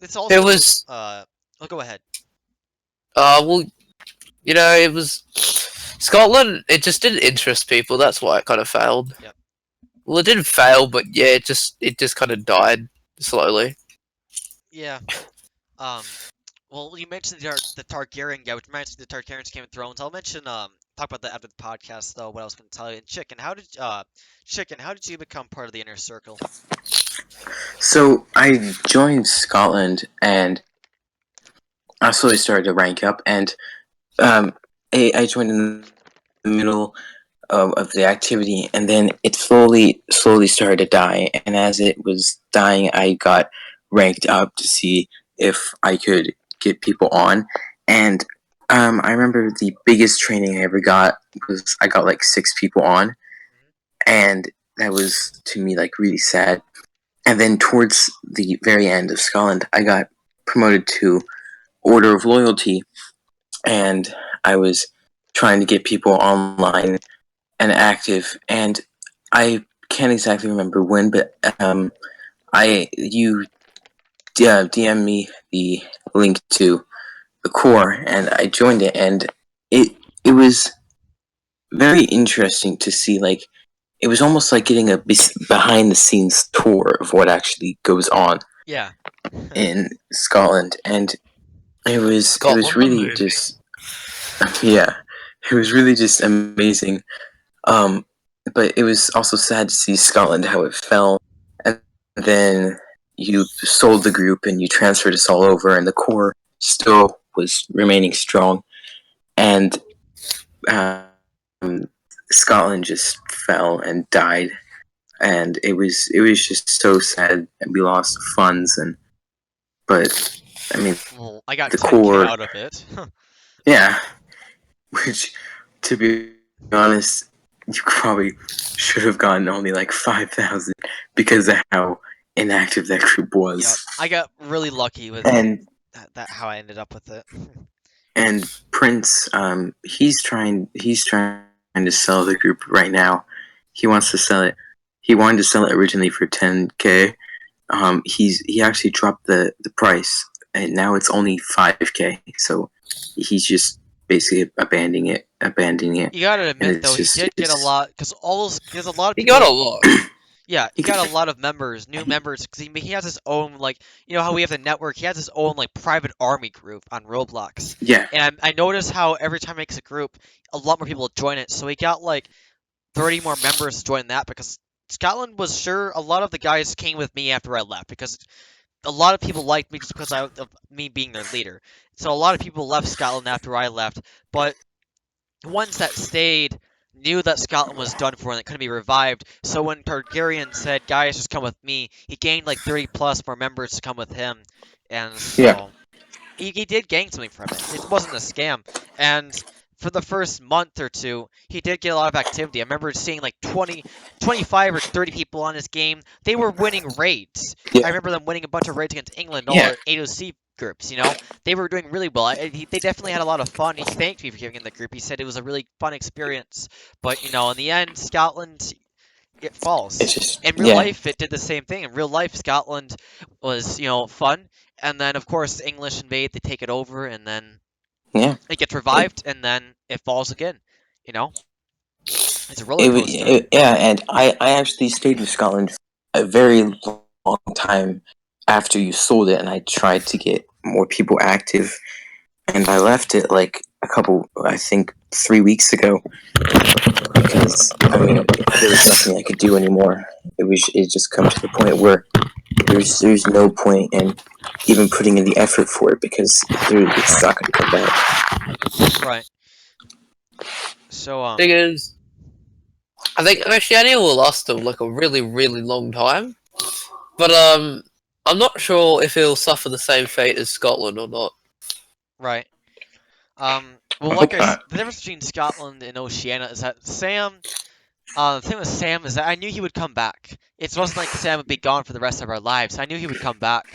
it's It also, was, oh, go ahead. well, it was Scotland. It just didn't interest people. That's why it kind of failed. Yep. Well, it didn't fail, but yeah, it just kind of died slowly. Yeah. Um, well, you mentioned the Targaryen guy, which reminds me of the Targaryens Game of Thrones. I'll mention talk about that after the podcast, though. What I was going to tell you. And Chicken, how did you become part of the inner circle? So I joined Scotland, and I slowly started to rank up, and um, I joined in the middle of the activity, and then it slowly started to die. And as it was dying, I got ranked up to see if I could get people on. And I remember the biggest training I ever got was I got like 6 people on, and that was to me like really sad. And then towards the very end of Scotland, I got promoted to Order of Loyalty, and I was trying to get people online and active. And I can't exactly remember when, but you DM me the link to the core, and I joined it, and it was very interesting to see. Like, it was almost like getting a behind the scenes tour of what actually goes on Yeah. in Scotland, and it was Scotland the really movie. just yeah, it was really just amazing. Um, but it was also sad to see Scotland how it fell, and then you sold the group and you transferred us all over, and the core still was remaining strong, and um, Scotland just fell and died, and it was just so sad, and we lost funds, but I mean Well, I got the 10K core, out of it. yeah, which to be honest, you probably should have gotten only like 5,000 because of how inactive that group Yep. was. I got really lucky with And that how I ended up with it. and Prince, he's trying to sell the group right now. He wants to sell it. He wanted to sell it originally for 10K. He actually dropped the price, and now it's only 5K. So he's just basically abandoning it, You gotta and admit though, he did get a lot because a lot of He people. got a lot. Yeah, he got a lot of members, new members, because he has his own, like, you know how we have the network, he has his own, like, private army group on Roblox. Yeah, And I noticed how every time he makes a group, a lot more people join it. So he got, like, 30 more members to join that because Scotland was sure a lot of the guys came with me after I left because a lot of people liked me just because of me being their leader. So a lot of people left Scotland after I left, but the ones that stayed knew that Scotland was done for and it couldn't be revived. So when Targaryen said, "Guys, just come with me," he gained like 30 plus more members to come with him, and yeah. so he did gain something from it. It wasn't a scam, and for the first month or two, he did get a lot of activity. I remember seeing like 20, 25 or 30 people on his game. They were winning raids. I Yeah, remember them winning a bunch of raids against England, all yeah. our AOC groups, you know? They were doing really well. They definitely had a lot of fun. He thanked me for giving in the group. He said it was a really fun experience. But, you know, in the end, Scotland, it falls. It's just In real yeah, life, it did the same thing. In real life, Scotland was, you know, fun. And then, of course, the English invade, they take it over, and then yeah. it gets It revived, and then it falls again. You know? It's a roller it, coaster. yeah, and I actually stayed in Scotland a very long time after you sold it, and I tried to get more people active, and I left it like I think 3 weeks ago, because I mean there was nothing I could do anymore. It just come to the point where there's no point in even putting in the effort for it, because it's not going to come back. Right. So, Thing is, I think Oceania will last them like a really, really long time. But I'm not sure if it'll suffer the same fate as Scotland or not. right. Well, I like hope not. the difference between Scotland and Oceania is that Sam. The thing with Sam is that I knew he would come back. It wasn't like Sam would be gone for the rest of our lives. I knew he would come back.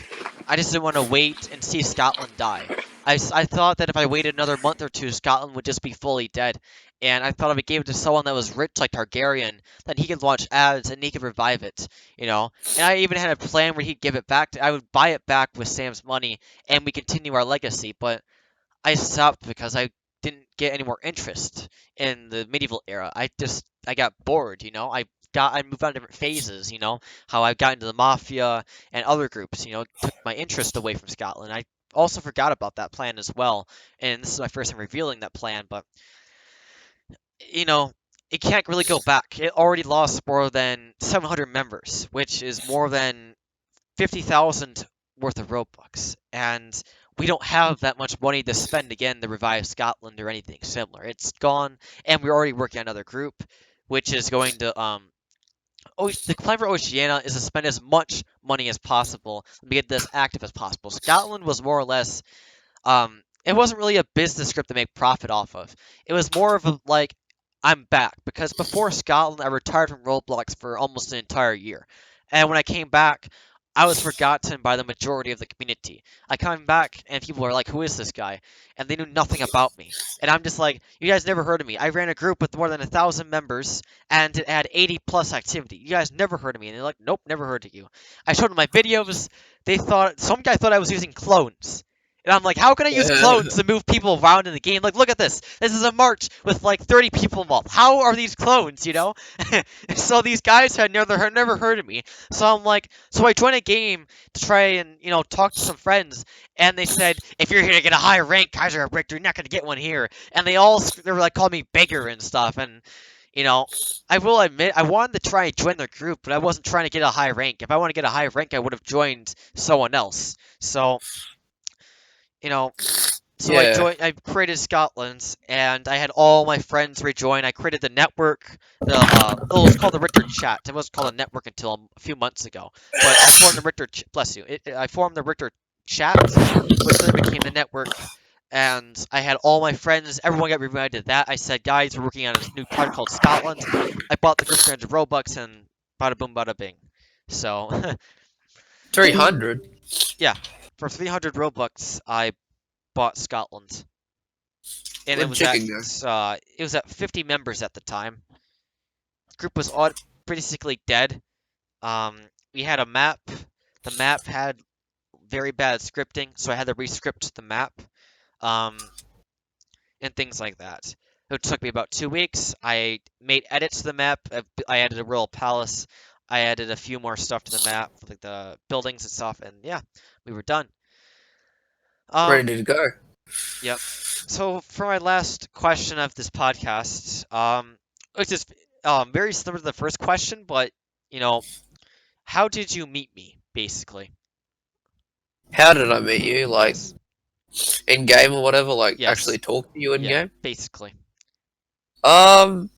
I just didn't want to wait and see Scotland die. I thought that if I waited another month or two, Scotland would just be fully dead. And I thought if I gave it to someone that was rich like Targaryen, then he could launch ads and he could revive it, you know? And I even had a plan where he'd give it back I would buy it back with Sam's money and we continue our legacy, but I stopped because I didn't get any more interest in the medieval era. I got bored, you know. I moved on to different phases, you know, how I got into the mafia and other groups, you know, took my interest away from Scotland. I also forgot about that plan as well, and this is my first time revealing that plan, but you know, it can't really go back. It already lost more than 700 members, which is more than 50,000 worth of Robux, and we don't have that much money to spend again to revive Scotland or anything similar. It's gone, and we're already working on another group, which is going to the plan for Oceania is to spend as much money as possible and get this active as possible. Scotland was more or less it wasn't really a business script to make profit off of. It was more of a like I'm back because before Scotland, I retired from Roblox for almost an entire year, and when I came back, I was forgotten by the majority of the community. I come back and people are like, "Who is this guy?" And they knew nothing about me, and I'm just like, "You guys never heard of me. I ran a group with more than 1,000 members, and it had 80 plus activity. You guys never heard of me." And they're like, "Nope, never heard of you." I showed them my videos. They thought some guy thought I was using clones. And I'm like, how can I use clones to move people around in the game? Like, look at this. This is a march with like 30 people involved. How are these clones, you know? So these guys had never heard of me. So I'm like, so I joined a game to try and, talk to some friends. And they said, if you're here to get a high rank, Kaiser Richter, you're not going to get one here. And they were like, calling me beggar and stuff. And, I will admit, I wanted to try and join their group, but I wasn't trying to get a high rank. If I want to get a high rank, I would have joined someone else. So, you know, so Yeah. I created Scotland, and I had all my friends rejoin. I created the network. It was called the Richter Chat. It wasn't called a network until a few months ago. But I formed the bless you. I formed the Richter Chat, which then became the network. And I had all my friends. Everyone got reminded of that. I said, guys, we're working on a new project called Scotland. I bought the group 300 Robux, and bada boom, bada bing. So 300. yeah, for 300 Robux, I bought Scotland. And Where'd chicken go? it was at 50 members at the time. The group was all basically dead. We had a map. The map had very bad scripting, so I had to rescript the map, and things like that. It took me about 2 weeks. I made edits to the map. I added a royal palace. I added a few more stuff to the map, like the buildings and stuff, and yeah, we were done. Ready to go. Yep. So for my last question of this podcast, which is very similar to the first question, but how did you meet me, basically? How did I meet you? Like Yes. in game or whatever? Like Yes. actually talk to you in Yeah, game? basically. I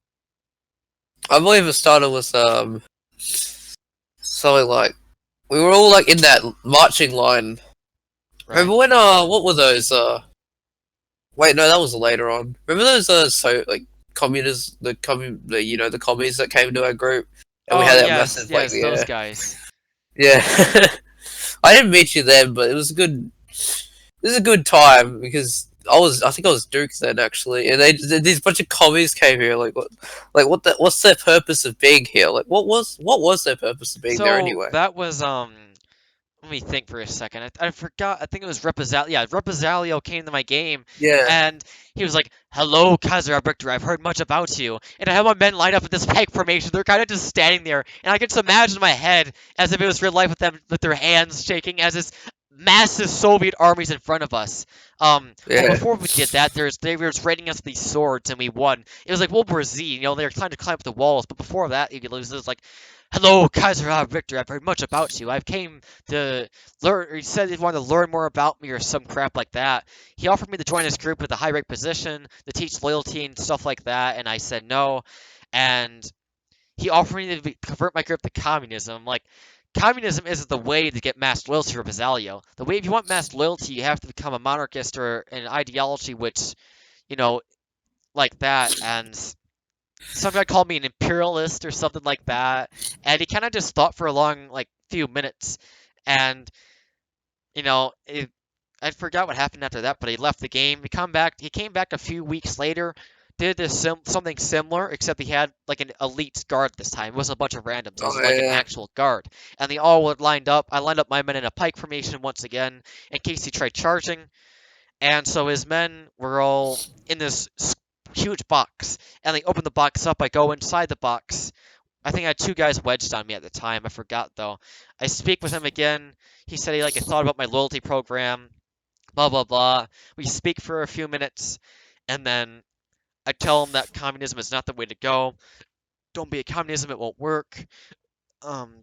believe it started with something like we were all like in that marching line. Right. Remember when what were those wait, no, that was later on. Remember those so like communists, the commies that came to our group and we Oh had that yes, massive yes, like those guys. yeah. I didn't meet you then, but it was a good. It was a good time because I think I was Duke then actually, and these bunch of commies came here. What's their purpose of being here? Like, what was their purpose of being there So anyway? that was let me think for a second. I forgot. I think it was Repazalio. Yeah, Repazalio came to my game, Yeah, and he was like, "Hello, Kaiser Victor. I've heard much about you." And I had my men lined up in this peg formation. They're kind of just standing there, and I could just imagine in my head as if it was real life with them, with their hands shaking, as this massive Soviet armies in front of us. But yeah, before we did that, they were just raiding us with these swords, and we won. It was like World War Z. They were trying to climb up the walls, but before that, it was like, "Hello, Kaiser Victor. I've heard much about you. I've came to learn." Or he said he wanted to learn more about me or some crap like that. He offered me to join his group with a high rank position to teach loyalty and stuff like that, and I said no. And he offered me to convert my group to communism. Like, communism isn't the way to get mass loyalty for Basilio. The way, if you want mass loyalty, you have to become a monarchist or an ideology which, you know, like that. And some guy called me an imperialist or something like that, and he kind of just thought for a long, like, few minutes, and I forgot what happened after that, but he left the game. He came back a few weeks later, did something similar, except he had like an elite guard this time. It wasn't a bunch of randoms. It was oh like an yeah, actual guard, and they all were lined up. I lined up my men in a pike formation once again in case he tried charging, and so his men were all in this huge box, and they open the box up. I go inside the box. I think I had two guys wedged on me at the time. I forgot though. I speak with him again. He said he thought about my loyalty program. Blah blah blah. We speak for a few minutes, and then I tell him that communism is not the way to go. Don't be a communism; it won't work.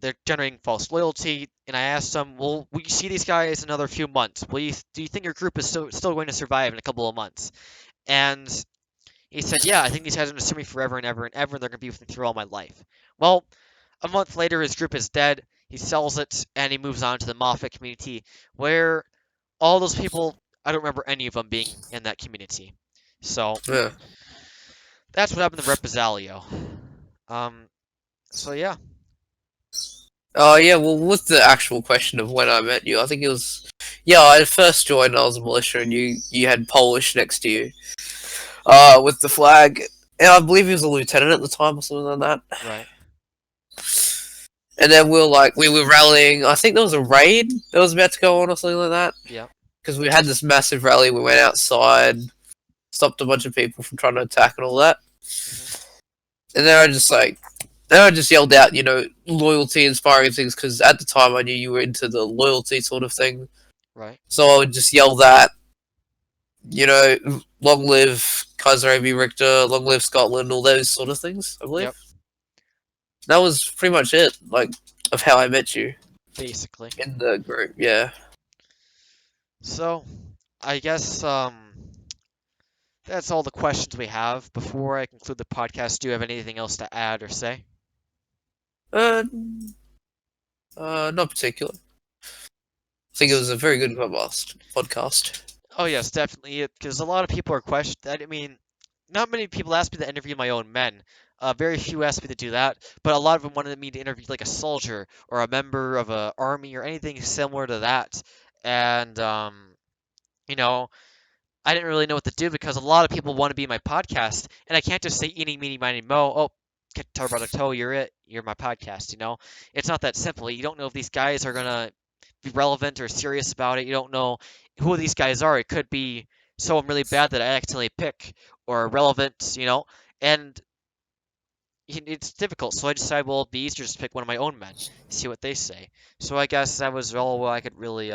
They're generating false loyalty. And I asked him, "Well, will you see these guys in another few months? Do you think your group is still going to survive in a couple of months?" And he said, "Yeah, I think these guys are going to serve me forever and ever and ever, and they're going to be with me through all my life." Well, a month later, his group is dead. He sells it, and he moves on to the Moffat community, where all those people, I don't remember any of them being in that community. So yeah. that's what happened to Represalio. So yeah. Oh yeah, well, what's the actual question of when I met you? I think it was, yeah, I first joined. I was a militia, and you had Polish next to you, with the flag, and I believe he was a lieutenant at the time or something like that. Right. And then we were rallying. I think there was a raid that was about to go on or something like that. Yeah. Because we had this massive rally. We went outside, stopped a bunch of people from trying to attack and all that. And then I just yelled out, loyalty, inspiring things. Because at the time I knew you were into the loyalty sort of thing. Right. So I would just yell that, long live Kaiser AB Richter, long live Scotland, all those sort of things, I believe. Yep. That was pretty much it, of how I met you Basically. in the group, yeah. So, I guess that's all the questions we have. Before I conclude the podcast, do you have anything else to add or say? Uh, not particular. I think it was a very good podcast. Oh yes, definitely. Because a lot of people are questioning. I mean, not many people ask me to interview my own men. Very few asked me to do that, but a lot of them wanted me to interview like a soldier or a member of a army or anything similar to that. And you know, I didn't really know what to do because a lot of people want to be in my podcast, and I can't just say eeny, meeny, miny, mo. Oh, Guitar Brother Toe, you're it. You're my podcast. It's not that simple. You don't know if these guys are gonna be relevant or serious about it. You don't know who these guys are. It could be someone really bad that I accidentally pick, or relevant. And it's difficult. So I decided, well, it'd be easier just to pick one of my own men, see what they say. So I guess that was all I could really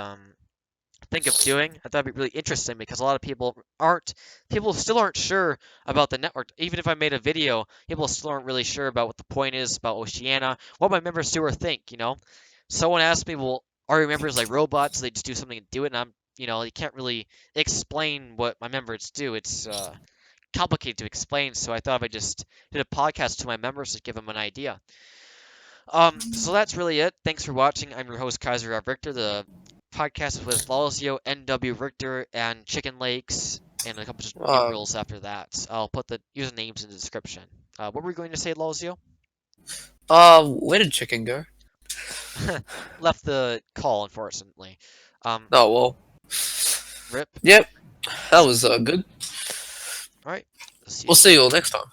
think of doing. I thought it'd be really interesting because a lot of people still aren't sure about the network. Even if I made a video, people still aren't really sure about what the point is about Oceania, what my members do or think. Someone asked me, well, are your members like robots? They just do something and do it, and you can't really explain what my members do. It's complicated to explain, so I thought if I just did a podcast to my members to give them an idea. So that's really it. Thanks for watching. I'm your host, Kaiser Richter. The podcast with lolzyo, NW Richter, and Chicken Lakes, and a couple of numerals after that. I'll put the usernames in the description. What were we going to say, lolzyo? Where did Chicken go? Left the call, unfortunately. Oh, well. Rip. Yep, that was good. All right. We'll see you all next time.